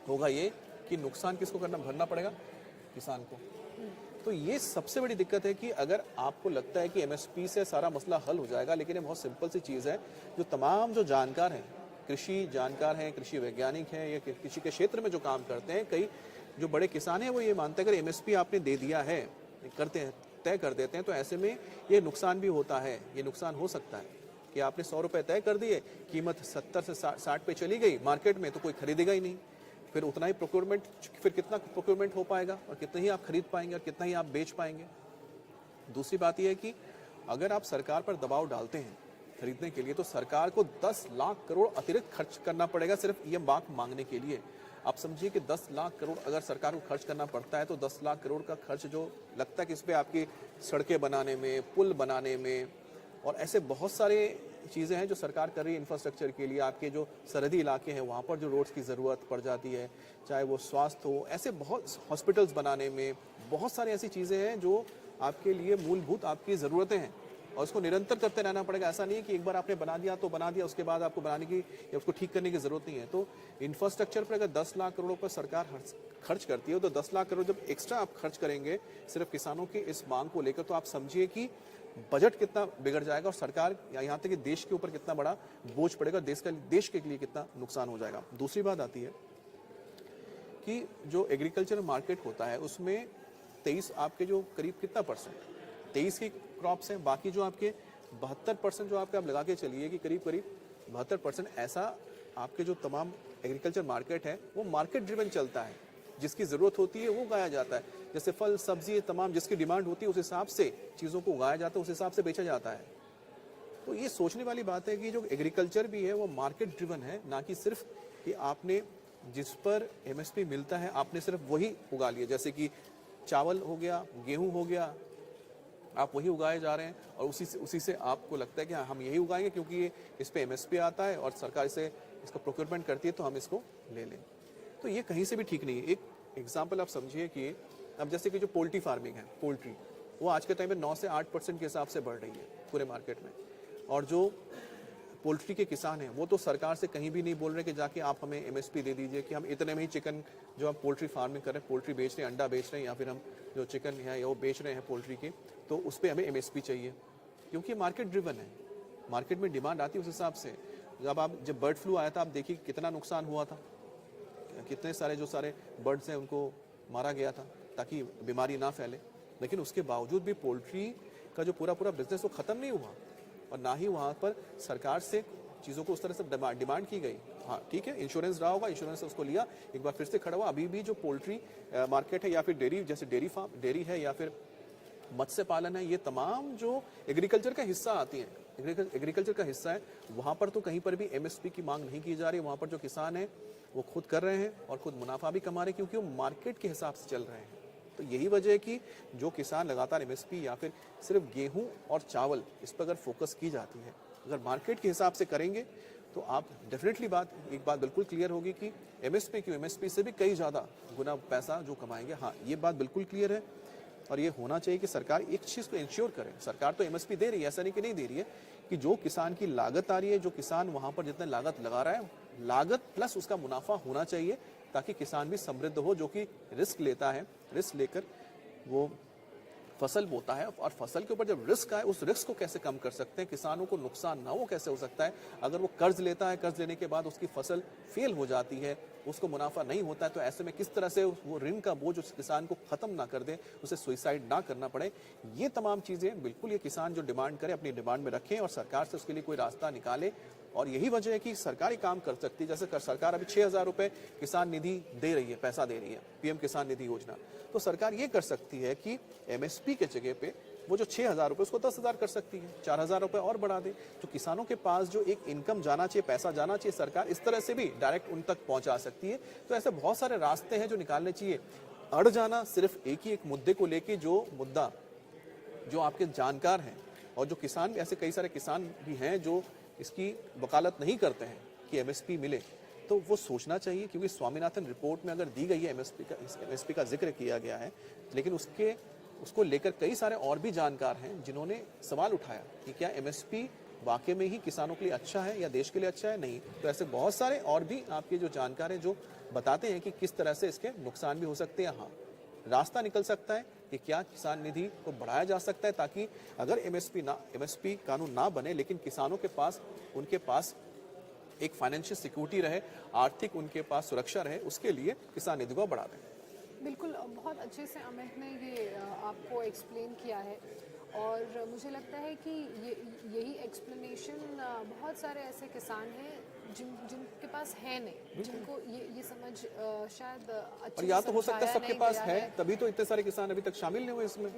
होगा ये कि नुकसान किसको भरना पड़ेगा? किसान को। तो ये सबसे बड़ी दिक्कत है कि अगर आपको लगता है कि एमएसपी से सारा मसला हल हो जाएगा, लेकिन ये बहुत सिंपल सी चीज़ है। जो तमाम जो जानकार हैं, कृषि जानकार हैं, कृषि वैज्ञानिक हैं, या कृषि के क्षेत्र में जो काम करते हैं, कई जो बड़े किसान हैं, वो ये मानते हैं अगर एमएसपी आपने दे दिया है, करते हैं, तय कर देते हैं, तो ऐसे में ये नुकसान भी होता है। ये नुकसान हो सकता है कि आपने 100 रुपये तय कर दिए, कीमत 70 से 60 पे चली गई मार्केट में, तो कोई खरीदेगा ही नहीं। फिर उतना ही प्रोक्योरमेंट, फिर कितना प्रोक्योरमेंट हो पाएगा और कितना ही आप खरीद पाएंगे और कितना ही आप बेच पाएंगे। दूसरी बात यह है कि अगर आप सरकार पर दबाव डालते हैं खरीदने के लिए, तो सरकार को 10 लाख करोड़ अतिरिक्त खर्च करना पड़ेगा सिर्फ ये बात मांगने के लिए। आप समझिए कि 10 लाख करोड़ अगर सरकार को खर्च करना पड़ता है, तो 10 लाख करोड़ का खर्च जो लगता है कि इस पर आपकी सड़कें बनाने में, पुल बनाने में और ऐसे बहुत सारे चीज़ें हैं जो सरकार कर रही है इंफ्रास्ट्रक्चर के लिए। आपके जो सरहदी इलाके हैं वहाँ पर जो रोड्स की ज़रूरत पड़ जाती है, चाहे वो स्वास्थ्य हो, ऐसे बहुत हॉस्पिटल्स बनाने में, बहुत सारी ऐसी चीज़ें हैं जो आपके लिए मूलभूत आपकी ज़रूरतें हैं और उसको निरंतर करते रहना पड़ेगा। ऐसा नहीं है कि एक बार आपने बना दिया तो बना दिया, उसके बाद आपको बनाने की या उसको ठीक करने की ज़रूरत नहीं है। तो इंफ्रास्ट्रक्चर पर अगर 10 लाख करोड़ पर सरकार खर्च करती है, तो 10 लाख करोड़ जब एक्स्ट्रा आप खर्च करेंगे सिर्फ किसानों की इस मांग को लेकर, तो आप समझिए कि बजट कितना बिगड़ जाएगा और सरकार या यहाँ तक कि देश के ऊपर कितना बड़ा बोझ पड़ेगा, देश के लिए कितना नुकसान हो जाएगा। दूसरी बात आती है कि जो एग्रीकल्चर मार्केट होता है उसमें 23 आपके जो करीब कितना परसेंट 23 की क्रॉप्स हैं, बाकी जो आपके 72% जो आपके आप लगा के चलिए कि करीब 72% ऐसा आपके जो तमाम एग्रीकल्चर मार्केट है वो मार्केट ड्रिवन चलता है। जिसकी ज़रूरत होती है वो उगाया जाता है, जैसे फल सब्जी तमाम जिसकी डिमांड होती है उस हिसाब से चीज़ों को उगाया जाता है, उस हिसाब से बेचा जाता है। तो ये सोचने वाली बात है कि जो एग्रीकल्चर भी है वो मार्केट ड्रिवन है, ना कि सिर्फ कि आपने जिस पर एमएसपी मिलता है आपने सिर्फ वही उगा लिया। जैसे कि चावल हो गया, गेहूँ हो गया, आप वही उगाए जा रहे हैं और उसी से आपको लगता है कि हाँ हम यही उगाएंगे क्योंकि ये इस पर एमएसपी आता है और सरकार इसका प्रोक्योरमेंट करती है तो हम इसको ले लें। तो ये कहीं से भी ठीक नहीं है। एक एग्जाम्पल आप समझिए कि अब जैसे कि जो पोल्ट्री फार्मिंग है, पोल्ट्री वो आज के टाइम में 9 से 8% के हिसाब से बढ़ रही है पूरे मार्केट में, और जो पोल्ट्री के किसान हैं वो तो सरकार से कहीं भी नहीं बोल रहे कि जाके आप हमें एमएसपी दे दीजिए कि हम इतने में ही चिकन जो आप पोल्ट्री फार्मिंग कर रहे हैं, पोल्ट्री बेच रहे हैं, अंडा बेच रहे हैं, या फिर हम जो चिकन है वो बेच रहे हैं पोल्ट्री के, तो उस पर हमें एमएसपी चाहिए, क्योंकि मार्केट ड्रिवन है। मार्केट में डिमांड आती है उस हिसाब से। जब बर्ड फ्लू आया था आप देखिए कितना नुकसान हुआ था, कितने सारे जो सारे बर्ड्स हैं उनको मारा गया था ताकि बीमारी ना फैले, लेकिन उसके बावजूद भी पोल्ट्री का जो पूरा बिजनेस वो ख़त्म नहीं हुआ, और ना ही वहाँ पर सरकार से चीज़ों को उस तरह से डिमांड की गई। हाँ ठीक है, इंश्योरेंस रहा होगा, इंश्योरेंस से उसको लिया, एक बार फिर से खड़ा हुआ। अभी भी जो पोल्ट्री मार्केट है या फिर डेयरी, जैसे डेयरी है या फिर मत्स्य पालन है, ये तमाम जो एग्रीकल्चर का हिस्सा आती हैं, एग्रीकल्चर का हिस्सा है, वहाँ पर तो कहीं पर भी एमएसपी की मांग नहीं की जा रही। वहाँ पर जो किसान हैं वो खुद कर रहे हैं और खुद मुनाफा भी कमा रहे हैं, क्योंकि वो मार्केट के हिसाब से चल रहे हैं। तो यही वजह है कि जो किसान लगातार एमएसपी या फिर सिर्फ गेहूं और चावल इस पर अगर फोकस की जाती है, अगर मार्केट के हिसाब से करेंगे तो आप डेफिनेटली एक बात बिल्कुल क्लियर होगी कि एमएसपी से भी कई ज़्यादा गुना पैसा जो कमाएंगे। हाँ ये बात बिल्कुल क्लियर है, और ये होना चाहिए कि सरकार एक चीज़ को इंश्योर करे। सरकार तो एमएसपी दे रही है, ऐसा नहीं कि नहीं दे रही है, कि जो किसान की लागत आ रही है, जो किसान वहाँ पर जितना लागत लगा रहा है, लागत प्लस उसका मुनाफा होना चाहिए, ताकि किसान भी समृद्ध हो, जो कि रिस्क लेता है, रिस्क लेकर वो फसल बोता है, और फसल के ऊपर जब रिस्क आए उस रिस्क को कैसे कम कर सकते हैं, किसानों को नुकसान ना हो कैसे हो सकता है। अगर वो कर्ज लेता है, कर्ज लेने के बाद उसकी फसल फेल हो जाती है, उसको मुनाफा नहीं होता है, तो ऐसे में किस तरह से वो ऋण का बोझ उस किसान को खत्म ना कर दे, उसे सुइसाइड ना करना पड़े। ये तमाम चीज़ें बिल्कुल ये किसान जो डिमांड करे अपनी डिमांड में रखें और सरकार से उसके लिए कोई रास्ता निकाले। और यही वजह है कि सरकार ही काम कर सकती है। जैसे सरकार अभी 6,000 रुपये किसान निधि दे रही है, पैसा दे रही है, पीएम किसान निधि योजना, तो सरकार ये कर सकती है कि एमएसपी के जगह पे वो जो 6,000 रुपये उसको 10,000 कर सकती है, 4,000 रुपये और बढ़ा दे। तो किसानों के पास जो एक इनकम जाना चाहिए, पैसा जाना चाहिए, सरकार इस तरह से भी डायरेक्ट उन तक पहुंचा सकती है। तो ऐसे बहुत सारे रास्ते हैं जो निकालने चाहिए। अड़ जाना सिर्फ एक ही एक मुद्दे को लेके, जो मुद्दा जो आपके जानकार हैं और जो किसान, ऐसे कई सारे किसान भी हैं जो इसकी वकालत नहीं करते हैं कि एमएसपी मिले, तो वो सोचना चाहिए, क्योंकि स्वामीनाथन रिपोर्ट में अगर दी गई है एमएसपी का जिक्र किया गया है, लेकिन उसको लेकर कई सारे और भी जानकार हैं जिन्होंने सवाल उठाया कि क्या एमएसपी वाकई में ही किसानों के लिए अच्छा है या देश के लिए अच्छा है। नहीं, तो ऐसे बहुत सारे और भी आपके जो जानकार हैं जो बताते हैं कि किस तरह से इसके नुकसान भी हो सकते हैं। हाँ, रास्ता निकल सकता है कि क्या किसान निधि को बढ़ाया जा सकता है, ताकि अगर एमएसपी कानून ना बने, लेकिन किसानों के पास, उनके पास एक फाइनेंशियल सिक्योरिटी रहे, आर्थिक उनके पास सुरक्षा रहे, उसके लिए किसान निधि को बढ़ा दें। बिल्कुल, बहुत अच्छे से अमित ने ये आपको एक्सप्लेन किया है, और मुझे लगता है कि यही एक्सप्लेनेशन बहुत सारे ऐसे किसान हैं जिनके पास है नहीं, जिनको ये समझ शायद अच्छे और या तो हो सकता है सबके पास है, है, तभी तो इतने सारे किसान अभी तक शामिल नहीं हुए इसमें।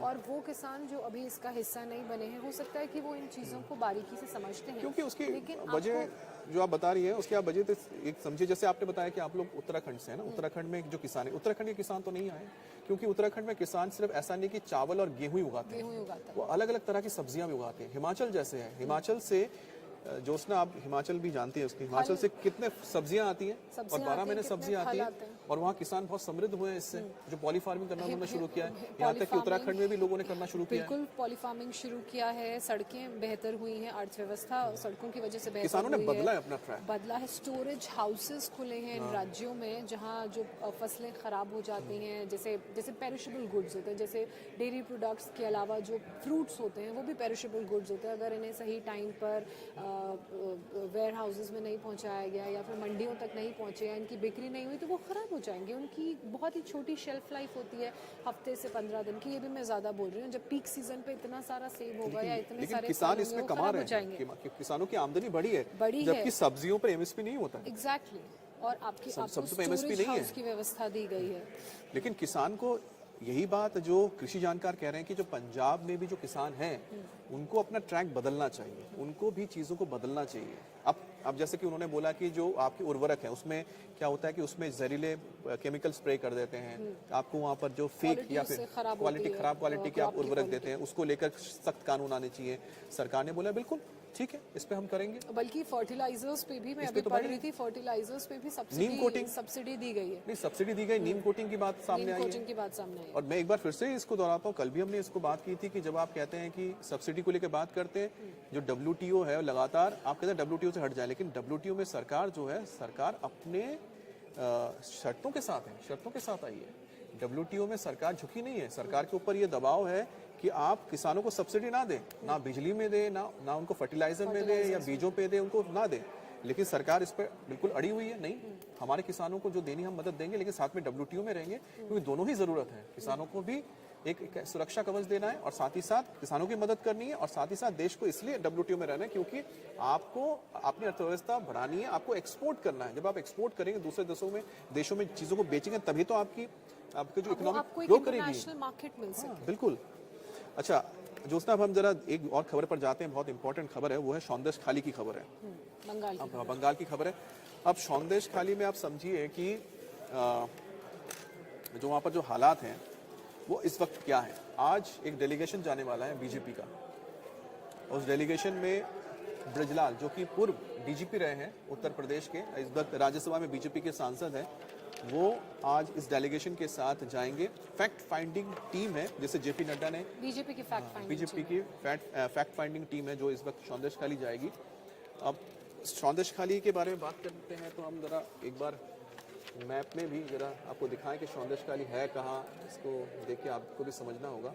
और वो किसान जो अभी इसका हिस्सा नहीं बने हैं, हो सकता है कि वो इन चीज़ों को बारीकी से समझते हैं, क्योंकि उसकी लेकिन वजह जो आप बता रही है उसकी आप वजह तो एक समझिए। जैसे आपने बताया कि आप लोग उत्तराखंड से है ना, उत्तराखंड में जो किसान है, उत्तराखंड के किसान तो नहीं आए, क्योंकि उत्तराखंड में किसान सिर्फ ऐसा नहीं कि चावल और गेहूं ही उगाते हैं, वो अलग अलग तरह की सब्जियां भी उगाते हैं। हिमाचल जैसे है, हिमाचल से जोशना, आप हिमाचल भी जानती है, उसकी हिमाचल से कितने सब्जियां आती हैं और 12 महीने सब्जियां आती हैं, और वहाँ किसान बहुत समृद्ध हुए हैं इससे, जो पॉली फार्मिंग करना उन्होंने शुरू किया है। यहाँ तक कि उत्तराखंड में भी लोगों ने करना शुरू किया है। बिल्कुल, पॉली फार्मिंग शुरू किया है, सड़कें बेहतर हुई हैं, अर्थव्यवस्था सड़कों की वजह से बेहतर किसानों ने बदला है अपना ट्रैक, बदला है। स्टोरेज हाउसेस खुले हैं इन राज्यों में, जहाँ जो फसलें खराब हो जाती हैं, जैसे पेरिशेबल गुड्स होते हैं, जैसे डेयरी प्रोडक्ट्स के अलावा जो फ्रूट्स होते हैं वो भी पेरिशेबल गुड्स होते हैं। अगर इन्हें सही टाइम पर वेयर हाउसेस में नहीं पहुंचाया गया या फिर मंडियों तक नहीं पहुंचे या इनकी बिक्री नहीं हुई, तो वो ख़राब हो जाएंगे। उनकी बहुत ही छोटी शेल्फ लाइफ होती है, हफ्ते से 15 दिन की, ये भी मैं ज़्यादा बोल रही हूँ। जब पीक सीजन पे इतना सारा सेव होगा या इतने सारे किसान इसमें कमा रहे हैं, किसानों की आमदनी बढ़ी है, जबकि सब्जियों पर एमएसपी नहीं होता। एग्जैक्टली, और आपको स्टोरेज हाउस की व्यवस्था दी गई है। लेकिन किसान को यही बात जो कृषि जानकार कह रहे हैं कि जो पंजाब में भी जो किसान हैं उनको अपना ट्रैक बदलना चाहिए, उनको भी चीज़ों को बदलना चाहिए। अब जैसे कि उन्होंने बोला कि जो आपके उर्वरक है उसमें क्या होता है कि उसमें जहरीले केमिकल स्प्रे कर देते हैं, आपको वहाँ पर जो फेक या फिर खराब क्वालिटी के आप उर्वरक देते हैं, उसको लेकर सख्त कानून आने चाहिए। सरकार ने बोला बिल्कुल ठीक है, इस पे हम करेंगे। बल्कि फर्टिलाइजर्स पे भी मैं इस अभी पे तो पढ़ भाई रही थी, फर्टिलाइजर्स पे भी नीम कोटिंग सब्सिडी दी गई है। नहीं, सब्सिडी दी गई, नीम कोटिंग की बात सामने नीम आई है। कोटिंग की बात सामने आई है। और मैं एक बार फिर से इसको दोहराता हूँ, कल भी हमने इसको बात की थी कि जब आप कहते हैं कि सब्सिडी को लेकर बात करते हैं, जो WTO है लगातार आप कहते हैं WTO से हट जाए, लेकिन WTO में सरकार जो है, सरकार अपने शर्तों के साथ है, शर्तों के साथ आई है। WTO में सरकार झुकी नहीं है, सरकार के ऊपर ये दबाव है कि आप किसानों को सब्सिडी ना दें, ना बिजली में दें, ना उनको फर्टिलाइजर में दें या बीजों पे दें, उनको ना दें। लेकिन सरकार इस पर बिल्कुल अड़ी हुई है, नहीं हमारे किसानों को जो देनी हम मदद देंगे, लेकिन साथ में WTO में रहेंगे, क्योंकि दोनों ही जरूरत है। किसानों को भी एक सुरक्षा कवच देना है और साथ ही साथ किसानों की मदद करनी है, और साथ ही साथ देश को इसलिए WTO में रहना है क्योंकि आपको अपनी अर्थव्यवस्था बढ़ानी है, आपको एक्सपोर्ट करना है। जब आप एक्सपोर्ट करेंगे दूसरे देशों में चीजों को बेचेंगे, तभी तो आपकी जो इकोनॉमिक ग्रो करेगी। इंटरनेशनल मार्केट मिल सके। बिल्कुल। अच्छा ज्योत्सना, अब हम जरा एक और खबर पर जाते हैं, बहुत इंपॉर्टेंट खबर है, वो है सौंदेश खाली की खबर है। बंगाल की। अब बंगाल की खबर है। अब सौंदेश खाली में आप समझिए कि जो वहाँ पर जो हालात हैं वो इस वक्त क्या है। आज एक डेलीगेशन जाने वाला है बीजेपी का, उस डेलीगेशन में ब्रजलाल जो कि पूर्व DGP रहे हैं उत्तर प्रदेश के, इस वक्त राज्यसभा में बीजेपी के सांसद हैं, वो आज इस डेलीगेशन के साथ जाएंगे। फैक्ट फाइंडिंग टीम है, जैसे JP नड्डा ने, बीजेपी की बीजेपी की फैक्ट फाइंडिंग टीम है जो इस वक्त सौंदेश खाली जाएगी। अब सौंदेश खाली के बारे में बात करते हैं तो हम जरा एक बार मैप में भी जरा आपको दिखाएं कि सौंदेश खाली है कहाँ, इसको देख के आपको भी समझना होगा।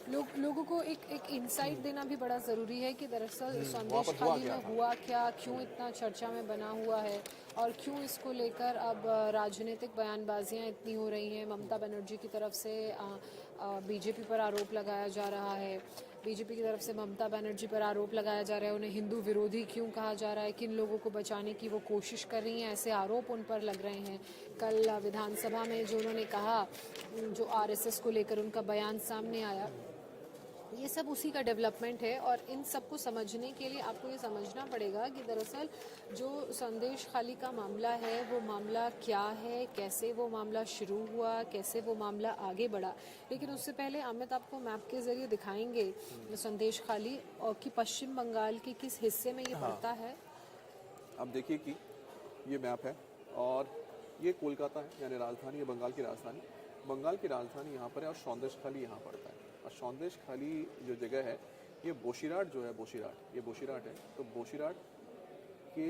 लोगों को एक इंसाइट देना भी बड़ा ज़रूरी है कि दरअसल सौंदेश पर हुआ खाली क्या में था? हुआ क्या, क्यों इतना चर्चा में बना हुआ है, और क्यों इसको लेकर अब राजनीतिक बयानबाजियां इतनी हो रही हैं। ममता बनर्जी की तरफ से बीजेपी पर आरोप लगाया जा रहा है, बीजेपी की तरफ से ममता बनर्जी पर आरोप लगाया जा रहा है, उन्हें हिंदू विरोधी क्यों कहा जा रहा है, किन लोगों को बचाने की वो कोशिश कर रही हैं, ऐसे आरोप उन पर लग रहे हैं। कल विधानसभा में जो उन्होंने कहा, जो RSS को लेकर उनका बयान सामने आया, ये सब उसी का डेवलपमेंट है। और इन सब को समझने के लिए आपको ये समझना पड़ेगा कि दरअसल जो संदेश खाली का मामला है वो मामला क्या है, कैसे वो मामला शुरू हुआ, कैसे वो मामला आगे बढ़ा। लेकिन उससे पहले अमित आपको मैप के जरिए दिखाएंगे संदेश खाली और कि पश्चिम बंगाल के किस हिस्से में ये पड़ता है। आप देखिए कि ये मैप है और ये कोलकाता है, यानी राजधानी है, बंगाल की राजधानी। बंगाल की राजधानी यहाँ पर है और सौंदेश खाली यहाँ पड़ता है। और सौंदेश खाली जो जगह है, ये बोशीराट जो है, ये बोशीराट है, तो बोशीराट के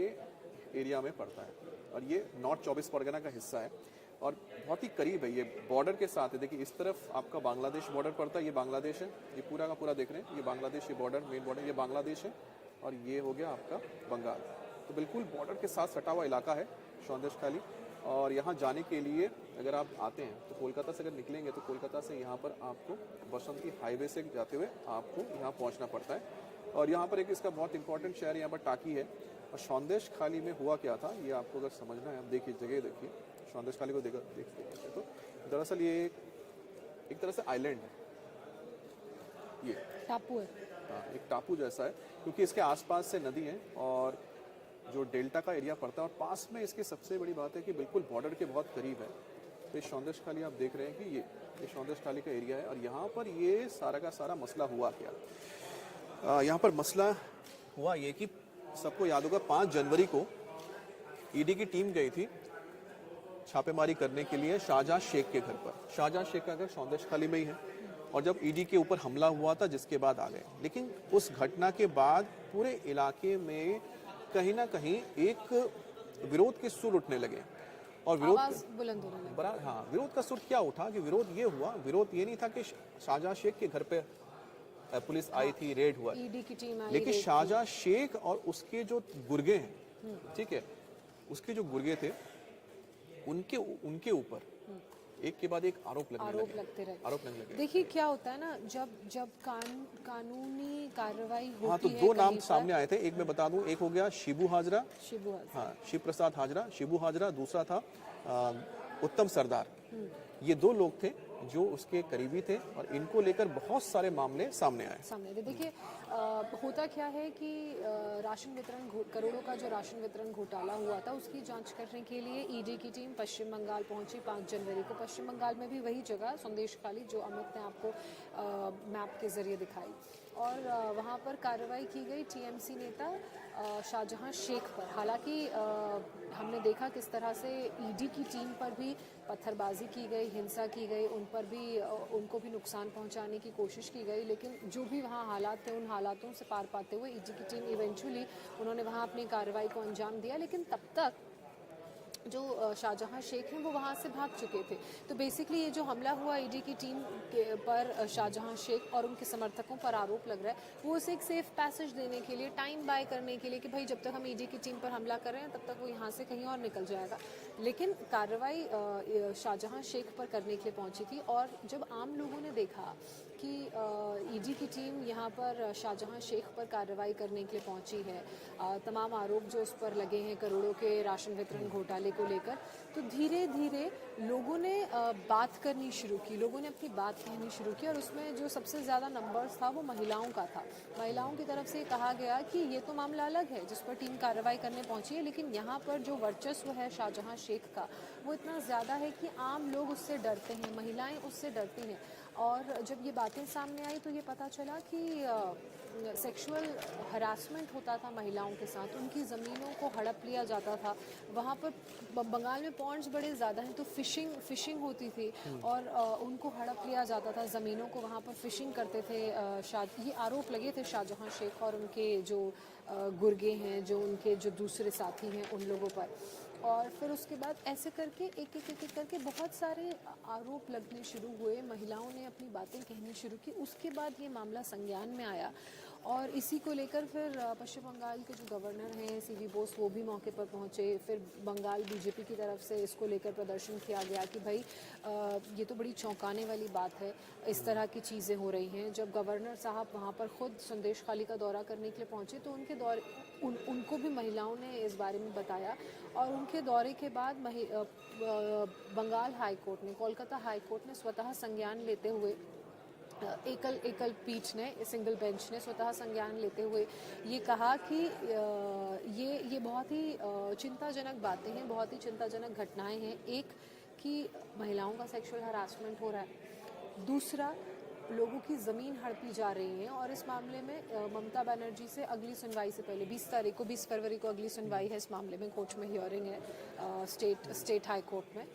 एरिया में पड़ता है और ये नॉर्थ 24 परगना का हिस्सा है और बहुत ही करीब है, ये बॉर्डर के साथ है। देखिए इस तरफ आपका बांग्लादेश बॉर्डर पड़ता है, ये बांग्लादेश है, ये पूरा का पूरा देख रहे हैं, ये बांग्लादेश, ये बॉर्डर, मेन बॉर्डर, ये बांग्लादेश है और ये हो गया आपका बंगाल। तो बिल्कुल बॉर्डर के साथ सटा हुआ इलाका है सौंदेश खाली। और यहाँ जाने के लिए अगर आप आते हैं तो कोलकाता से अगर निकलेंगे तो कोलकाता से यहाँ पर आपको बसंती हाईवे से जाते हुए आपको यहाँ पहुँचना पड़ता है। और यहाँ पर एक इसका बहुत इंपॉर्टेंट शहर यहाँ पर टाकी है। और सौंदेश खाली में हुआ क्या था, ये आपको अगर समझना है, आप देखिए जगह देखिए, सौंदेश खाली को देखते तो दरअसल ये एक तरह से आइलैंड है, ये टापू है। हाँ, एक टापू जैसा है, क्योंकि इसके आसपास से नदी है और जो डेल्टा का एरिया पड़ता है और पास में इसकी सबसे बड़ी बात है कि बिल्कुल बॉर्डर के बहुत करीब है। तो ये सौंदेश खाली आप देख रहे हैं कि ये सौंदेश खाली का एरिया है। और यहाँ पर ये सारा का सारा मसला हुआ क्या, यहाँ पर मसला हुआ ये कि सबको याद होगा 5 जनवरी को ईडी की टीम गई थी छापेमारी करने के लिए शाहजहां शेख के घर पर। शाहजहां शेख का घर सौंदेश खाली में ही है और जब ईडी के ऊपर हमला हुआ था जिसके बाद आ गए। लेकिन उस घटना के बाद पूरे इलाके में कहीं ना कहीं एक विरोध के सुर उठने लगे और आवाज बुलंद होने लगी। बड़ा हाँ, विरोध का सुर क्या उठा कि विरोध ये हुआ, विरोध ये नहीं था कि शाहजहां शेख के घर पे पुलिस आई थी, रेड हुआ, ईडी की टीम आई, लेकिन शाहजहां शेख और उसके जो गुर्गे हैं, ठीक है, उसके जो गुर्गे थे उनके ऊपर एक के बाद एक आरोप लगते रहे। देखिए क्या होता है ना, जब कानूनी कार्रवाई होती हाँ, तो है, 2 नाम सामने आए थे, एक मैं बता दूं, एक हो गया शिबू हाजरा, हाँ, शिव प्रसाद हाजरा, शिबू हाजरा, दूसरा था उत्तम सरदार। ये 2 लोग थे जो उसके करीबी थे और इनको लेकर बहुत सारे मामले सामने आए। देखिए होता क्या है कि राशन वितरण, करोड़ों का जो राशन वितरण घोटाला हुआ था उसकी जांच करने के लिए ईडी की टीम पश्चिम बंगाल पहुंची 5 जनवरी को। पश्चिम बंगाल में भी वही जगह संदेश खाली जो अमित ने आपको मैप के जरिए दिखाई। और वहाँ पर कार्रवाई की गई टीएमसी नेता शाहजहां शेख पर। हालांकि हमने देखा किस तरह से ईडी की टीम पर भी पत्थरबाजी की गई, हिंसा की गई, उन पर भी उनको भी नुकसान पहुंचाने की कोशिश की गई, लेकिन जो भी वहाँ हालात थे उन हालातों से पार पाते हुए ईडी की टीम इवेंचुअली उन्होंने वहाँ अपनी कार्रवाई को अंजाम दिया। लेकिन तब तक जो शाहजहां शेख हैं वो वहाँ से भाग चुके थे। तो बेसिकली ये जो हमला हुआ ईडी की टीम के पर शाहजहां शेख और उनके समर्थकों पर आरोप लग रहा है, वो उसे एक सेफ पैसेज देने के लिए, टाइम बाय करने के लिए कि भाई जब तक हम ईडी की टीम पर हमला कर रहे हैं तब तक वो यहाँ से कहीं और निकल जाएगा। लेकिन कार्रवाई शाहजहां शेख पर करने के लिए पहुंची थी, और जब आम लोगों ने देखा कि ईडी की टीम यहाँ पर शाहजहां शेख पर कार्रवाई करने के लिए पहुंची है, तमाम आरोप जो उस पर लगे हैं करोड़ों के राशन वितरण घोटाले को लेकर, तो धीरे धीरे लोगों ने बात करनी शुरू की, लोगों ने अपनी बात कहनी शुरू की। और उसमें जो सबसे ज़्यादा नंबर्स था वो महिलाओं का था। महिलाओं की तरफ से कहा गया कि ये तो मामला अलग है जिस पर टीम कार्रवाई करने पहुंची है, लेकिन यहाँ पर जो वर्चस्व है शाहजहां शेख का वो इतना ज़्यादा है कि आम लोग उससे डरते हैं, महिलाएं उससे डरती हैं। और जब ये बातें सामने आई तो ये पता चला कि सेक्सुअल हरासमेंट होता था महिलाओं के साथ, उनकी ज़मीनों को हड़प लिया जाता था। वहाँ पर बंगाल में पॉन्ड्स बड़े ज़्यादा हैं, तो फिशिंग होती थी और उनको हड़प लिया जाता था ज़मीनों को, वहाँ पर फिशिंग करते थे। ये आरोप लगे थे शाहजहां शेख और उनके जो गुर्गे हैं, जो उनके जो दूसरे साथी हैं, उन लोगों पर। और फिर उसके बाद ऐसे करके एक एक करके बहुत सारे आरोप लगने शुरू हुए, महिलाओं ने अपनी बातें कहनी शुरू की। उसके बाद ये मामला संज्ञान में आया और इसी को लेकर फिर पश्चिम बंगाल के जो गवर्नर हैं सीवी बोस, वो भी मौके पर पहुंचे। फिर बंगाल बीजेपी की तरफ से इसको लेकर प्रदर्शन किया गया कि भाई ये तो बड़ी चौंकाने वाली बात है, इस तरह की चीज़ें हो रही हैं। जब गवर्नर साहब वहाँ पर खुद संदेश खाली का दौरा करने के लिए पहुँचे तो उनको भी महिलाओं ने इस बारे में बताया। और उनके दौरे के बाद बंगाल हाई कोर्ट ने, कोलकाता हाई कोर्ट ने स्वतः संज्ञान लेते हुए, एकल पीठ ने, सिंगल बेंच ने स्वतः संज्ञान लेते हुए ये कहा कि ये बहुत ही चिंताजनक बातें हैं, बहुत ही चिंताजनक घटनाएं हैं। एक कि महिलाओं का सेक्सुअल हरासमेंट हो रहा है, दूसरा लोगों की ज़मीन हड़पी जा रही है। और इस मामले में ममता बनर्जी से अगली सुनवाई से पहले 20 फरवरी को अगली सुनवाई है इस मामले में, कोर्ट में हियरिंग है स्टेट हाई कोर्ट में।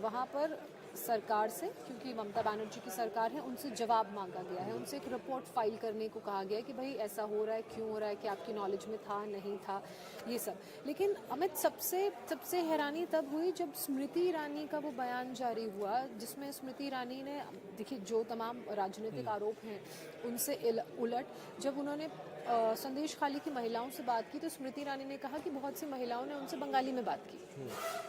वहाँ पर सरकार से, क्योंकि ममता बनर्जी की सरकार है, उनसे जवाब मांगा गया है, उनसे एक रिपोर्ट फाइल करने को कहा गया है कि भाई ऐसा हो रहा है, क्यों हो रहा है, कि आपकी नॉलेज में था, नहीं था, ये सब। लेकिन अमित, सबसे हैरानी तब हुई जब स्मृति ईरानी का वो बयान जारी हुआ, जिसमें स्मृति ईरानी ने, देखिए जो तमाम राजनीतिक आरोप हैं उनसे उलट जब उन्होंने संदेश खाली की महिलाओं से बात की तो स्मृति ईरानी ने कहा कि बहुत सी महिलाओं ने उनसे बंगाली में बात की,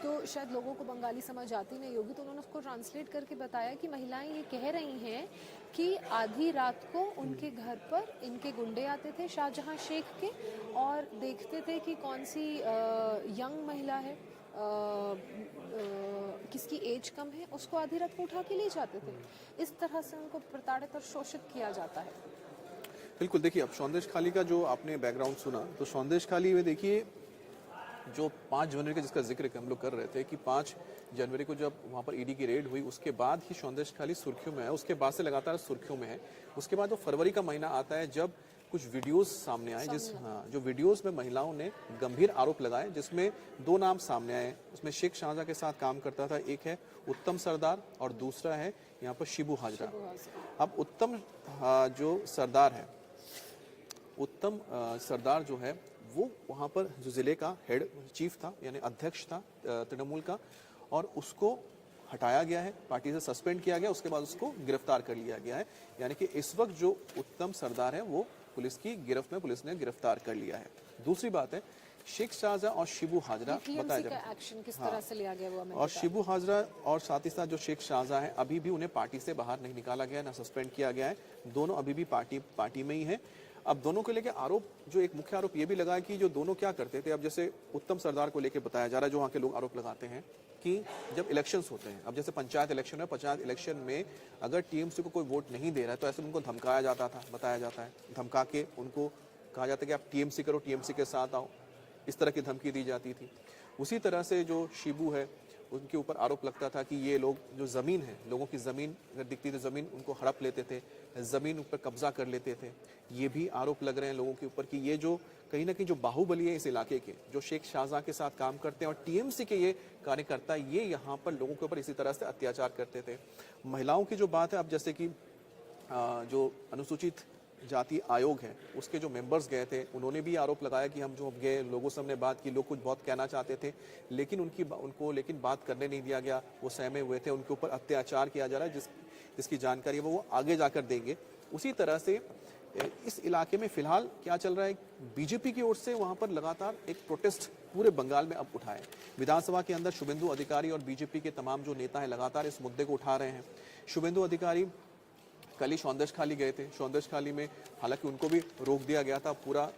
तो शायद लोगों को बंगाली समझ आती नहीं होगी, तो उन्होंने उसको ट्रांसलेट करके बताया कि महिलाएं ये कह रही हैं कि आधी रात को उनके घर पर इनके गुंडे आते थे शाहजहां शेख के, और देखते थे कि कौन सी यंग महिला है, किसकी एज कम है, उसको आधी रात को उठा के ले जाते थे। इस तरह से उनको प्रताड़ित और शोषित किया जाता है। बिल्कुल, देखिए अब संदेश खाली का जो आपने बैकग्राउंड सुना, तो संदेश खाली में देखिए जो 5 जनवरी का जिसका जिक्र हम लोग कर रहे थे कि 5 जनवरी को जब वहाँ पर ईडी की रेड हुई उसके बाद ही संदेश खाली सुर्खियों में है, उसके बाद से लगातार सुर्खियों में है। उसके बाद जो फरवरी का महीना आता है जब कुछ वीडियोस सामने आए, जो वीडियोस में महिलाओं ने गंभीर आरोप लगाए, जिसमें 2 नाम सामने आए। उसमें शेख शाहजहां के साथ काम करता था, एक है उत्तम सरदार और दूसरा है यहाँ पर शिबू हाजरा। अब उत्तम जो सरदार है, उत्तम सरदार जो है वो वहाँ पर जो ज़िले का हेड चीफ था, यानी अध्यक्ष था तृणमूल का, और उसको हटाया गया है, पार्टी से सस्पेंड किया गया, उसके बाद उसको गिरफ्तार कर लिया गया है। यानी कि इस वक्त जो उत्तम सरदार है वो पुलिस की गिरफ्त में, पुलिस ने गिरफ्तार कर लिया है। दूसरी बात है शेख शाहजहां और शिबू हाजरा बताया जाए एक्शन किस तरह से लिया गया वो, और शिबू हाजरा और साथ ही साथ जो शेख शाहजहां है अभी भी उन्हें पार्टी से बाहर नहीं निकाला गया, ना सस्पेंड किया गया है, दोनों अभी भी पार्टी में ही है। अब दोनों को लेके आरोप, जो एक मुख्य आरोप ये भी लगा है कि जो दोनों क्या करते थे, अब जैसे उत्तम सरदार को लेके बताया जा रहा है, जो वहाँ के लोग आरोप लगाते हैं कि जब इलेक्शंस होते हैं, अब जैसे पंचायत इलेक्शन है, पंचायत इलेक्शन में अगर टीएमसी को कोई वोट नहीं दे रहा है तो ऐसे उनको धमकाया जाता था, बताया जाता है, धमका के उनको कहा जाता है कि आप टीएमसी करो, टीएमसी के साथ आओ, इस तरह की धमकी दी जाती थी। उसी तरह से जो शिबू है उनके ऊपर आरोप लगता था कि ये लोग जो ज़मीन है, लोगों की ज़मीन अगर दिखती तो ज़मीन उनको हड़प लेते थे, ज़मीन ऊपर कब्जा कर लेते थे। ये भी आरोप लग रहे हैं लोगों के ऊपर कि ये जो कहीं ना कहीं जो बाहुबली है इस इलाके के, जो शेख शाहजहां के साथ काम करते हैं और टीएमसी के ये कार्यकर्ता, ये यहाँ पर लोगों के ऊपर इसी तरह से अत्याचार करते थे। महिलाओं की जो बात है, अब जैसे कि जो अनुसूचित जाति आयोग है उसके जो मेंबर्स गए थे, उन्होंने भी आरोप लगाया कि हम जो गए लोगों से हमने बात की, लोग कुछ बहुत कहना चाहते थे लेकिन उनको बात करने नहीं दिया गया, वो सहमे हुए थे, उनके ऊपर अत्याचार किया जा रहा है जिसकी जानकारी है वो आगे जाकर देंगे। उसी तरह से इस इलाके में फिलहाल क्या चल रहा है, बीजेपी की ओर से वहां पर लगातार एक प्रोटेस्ट पूरे बंगाल में अब उठा है। विधानसभा के अंदर शुभेंदु अधिकारी और बीजेपी के तमाम जो नेता हैं लगातार इस मुद्दे को उठा रहे हैं। शुभेंदु अधिकारी कल ही सौंदर्यखाली गए थे, सौंदर्यखाली में हालांकि उनको भी रोक दिया गया था, पूरा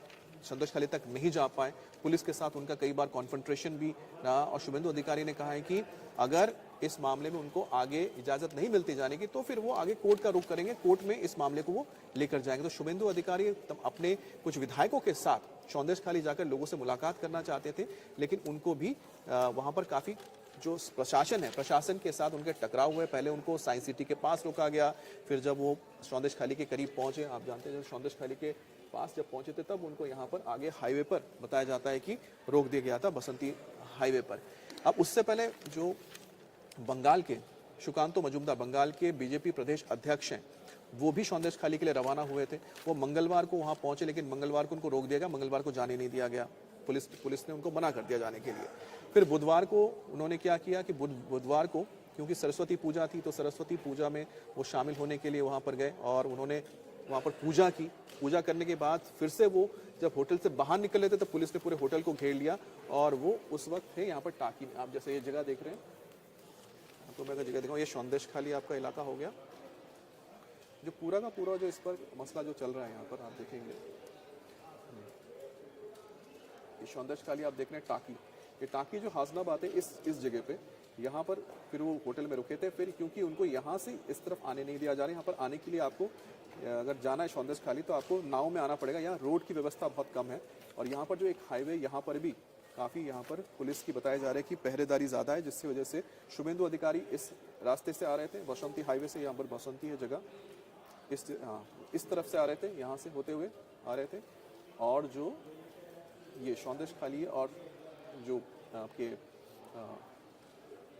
सौंदर्यखाली तक नहीं जा पाए, पुलिस के साथ उनका कई बार कॉन्फ्रंट्रेशन भी रहा और शुभेंदु अधिकारी ने कहा है कि अगर इस मामले में उनको आगे इजाजत नहीं मिलती जाने की तो फिर वो आगे कोर्ट का रुख करेंगे, कोर्ट में इस मामले को वो लेकर जाएंगे। तो शुभेंदु अधिकारी अपने कुछ विधायकों के साथ सौंदर्यखाली जाकर लोगों से मुलाकात करना चाहते थे, लेकिन उनको भी वहां पर काफी जो प्रशासन है, प्रशासन के साथ उनके टकराव हुए। पहले उनको साइंस सिटी के पास रोका गया, फिर जब वो सौंदर्यखाली के करीब पहुंचे, आप जानते हैं जब सौंदर्यखाली के पास जब पहुंचे थे तब उनको यहाँ पर आगे हाईवे पर बताया जाता है कि रोक दिया गया था, बसंती हाईवे पर। अब उससे पहले जो बंगाल के सुकांतो मजूमदार, बंगाल के बीजेपी प्रदेश अध्यक्ष हैं, वो भी सौंदर्यखाली के लिए रवाना हुए थे। वो मंगलवार को वहां पहुंचे लेकिन मंगलवार को उनको रोक दिया गया, मंगलवार को जाने नहीं दिया गया, पुलिस ने उनको मना कर दिया जाने के लिए। फिर बुधवार को उन्होंने क्या किया कि बुधवार को क्योंकि सरस्वती पूजा थी तो सरस्वती पूजा में वो शामिल होने के लिए वहां पर गए और उन्होंने वहां पर पूजा की। पूजा करने के बाद फिर से वो जब होटल से बाहर निकल रहे थे तो पुलिस ने पूरे होटल को घेर लिया और वो उस वक्त थे यहाँ पर टाकी में। आप जैसे ये जगह देख रहे हैं, आपको मैं जगह दिखाऊं, ये सौंदर्यखाली आपका इलाका हो गया। जो पूरा का पूरा जो इस पर मसला जो चल रहा है यहाँ पर आप देखेंगे, ये सौंदर्यखाली आप देख रहे हैं टाकी, ये टाकी जो हासनाबाद है इस जगह पे, यहाँ पर फिर वो होटल में रुके थे। फिर क्योंकि उनको यहाँ से इस तरफ आने नहीं दिया जा रहा है, यहाँ पर आने के लिए आपको अगर जाना है सौंदर्यखाली तो आपको नाव में आना पड़ेगा, यहाँ रोड की व्यवस्था बहुत कम है। और यहाँ पर जो एक हाईवे, यहाँ पर भी काफ़ी यहाँ पर पुलिस की बताया जा रहा है कि पहरेदारी ज़्यादा है, जिसकी वजह से शुभेंदु अधिकारी इस रास्ते से आ रहे थे, बसंती हाईवे से, यहाँ पर बसंती है जगह, इस तरफ से आ रहे थे, यहाँ से होते हुए आ रहे थे। और जो ये सौंदर्यखाली और जो आपके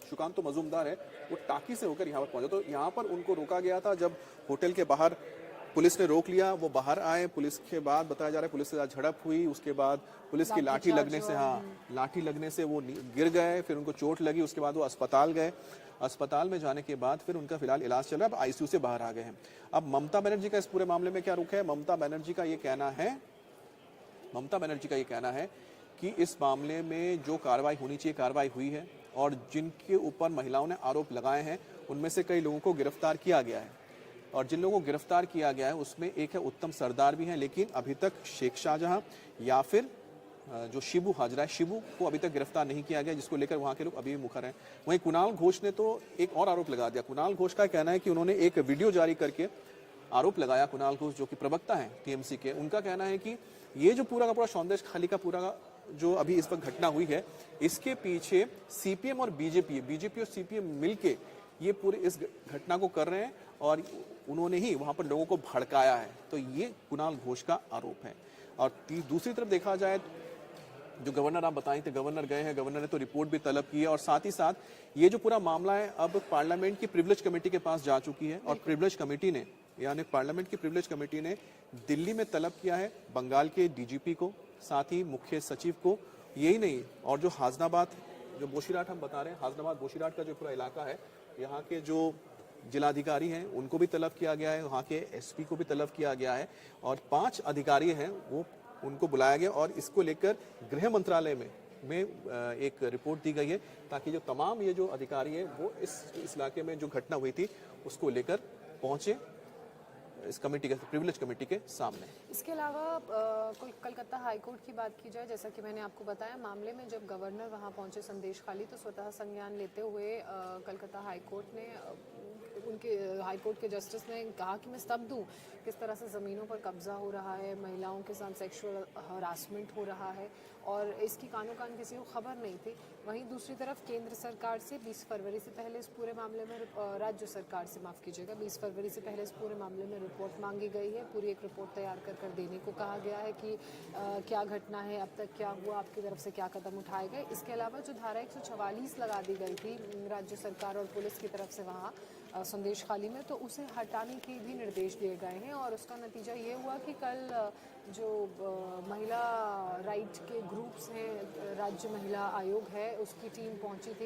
सुकांतो मजूमदार है वो टाकी से होकर यहाँ पर पहुंचे। तो यहाँ पर उनको रोका गया था, जब होटल के बाहर पुलिस ने रोक लिया, वो बाहर आए, पुलिस के बाद बताया जा रहा है पुलिस के साथ झड़प हुई, उसके बाद पुलिस की लाठी लगने से, लाठी लगने से वो गिर गए, फिर उनको चोट लगी, उसके बाद वो अस्पताल गए। अस्पताल में जाने के बाद फिर उनका फिलहाल इलाज चल रहा है, अब आईसीयू से बाहर आ गए हैं। अब ममता बनर्जी का इस पूरे मामले में क्या रुख है? ममता बनर्जी का ये कहना है कि इस मामले में जो कार्रवाई होनी चाहिए कार्रवाई हुई है और जिनके ऊपर महिलाओं ने आरोप लगाए हैं उनमें से कई लोगों को गिरफ्तार किया गया है। और जिन लोगों को गिरफ्तार किया गया है उसमें एक है उत्तम सरदार भी हैं, लेकिन अभी तक शेख शाहजहां या फिर जो शिबू हाजरा है, शिबू को अभी तक गिरफ्तार नहीं किया गया, जिसको लेकर वहां के लोग अभी भी मुखर हैं। वहीं कुणाल घोष ने तो एक और आरोप लगा दिया। कुणाल घोष का कहना है कि उन्होंने एक वीडियो जारी करके आरोप लगाया। कुणाल घोष जो कि प्रवक्ता है टीएमसी के, उनका कहना है कि ये जो पूरा का पूरा सौंदर्यखाली का पूरा जो अभी इस वक्त घटना हुई है, इसके पीछे सीपीएम और बीजेपी और सीपीएम मिलके ये पूरे इस घटना को कर रहे हैं और उन्होंने ही वहां पर लोगों को भड़काया है। तो ये कुणाल घोष का आरोप है। और दूसरी तरफ देखा जाए जो गवर्नर आप बताए थे, गवर्नर गए हैं, गवर्नर ने तो रिपोर्ट भी तलब की है और साथ ही साथ ये जो पूरा मामला है अब पार्लियामेंट की प्रिविलेज कमेटी के पास जा चुकी है और प्रिविलेज कमेटी ने, यानी पार्लियामेंट की प्रिविलेज कमेटी ने दिल्ली में तलब किया है बंगाल के डीजीपी को, साथ ही मुख्य सचिव को। यही नहीं, और जो हासनाबाद, जो बोशीराट हम बता रहे हैं, हासनाबाद बोशीराट का जो पूरा इलाका है, यहाँ के जो जिलाधिकारी हैं उनको भी तलब किया गया है, वहाँ के एसपी को भी तलब किया गया है और 5 अधिकारी हैं वो उनको बुलाया गया और इसको लेकर गृह मंत्रालय में एक रिपोर्ट दी गई है ताकि जो तमाम ये जो अधिकारी हैं वो इस इलाके में जो घटना हुई थी उसको लेकर पहुंचे इस कमेटी के प्रिविलेज कमेटी के सामने। इसके अलावा कोई कलकत्ता हाई कोर्ट की बात की जाए, जैसा कि मैंने आपको बताया, मामले में जब गवर्नर वहां पहुंचे संदेश खाली, तो स्वतः संज्ञान लेते हुए कलकत्ता हाई कोर्ट ने उनके हाई कोर्ट के जस्टिस ने कहा कि मैं स्तब्ध हूँ, किस तरह से ज़मीनों पर कब्जा हो रहा है, महिलाओं के साथ सेक्सुअल हरासमेंट हो रहा है और इसकी कानो कान किसी को खबर नहीं थी। वहीं दूसरी तरफ केंद्र सरकार से 20 फरवरी से पहले इस पूरे मामले में राज्य सरकार से माफ़ कीजिएगा 20 फरवरी से पहले इस पूरे मामले में रिपोर्ट मांगी गई है। पूरी एक रिपोर्ट तैयार कर देने को कहा गया है कि क्या घटना है, अब तक क्या हुआ, आपकी तरफ से क्या कदम उठाए गए। इसके अलावा जो धारा 144 लगा दी गई थी राज्य सरकार और पुलिस की तरफ से वहाँ संदेश खाली में, तो उसे हटाने के भी निर्देश दिए गए हैं और उसका नतीजा ये हुआ कि कल जो महिला राइट के ग्रुप्स हैं, राज्य महिला आयोग है, उसकी टीम पहुंची थी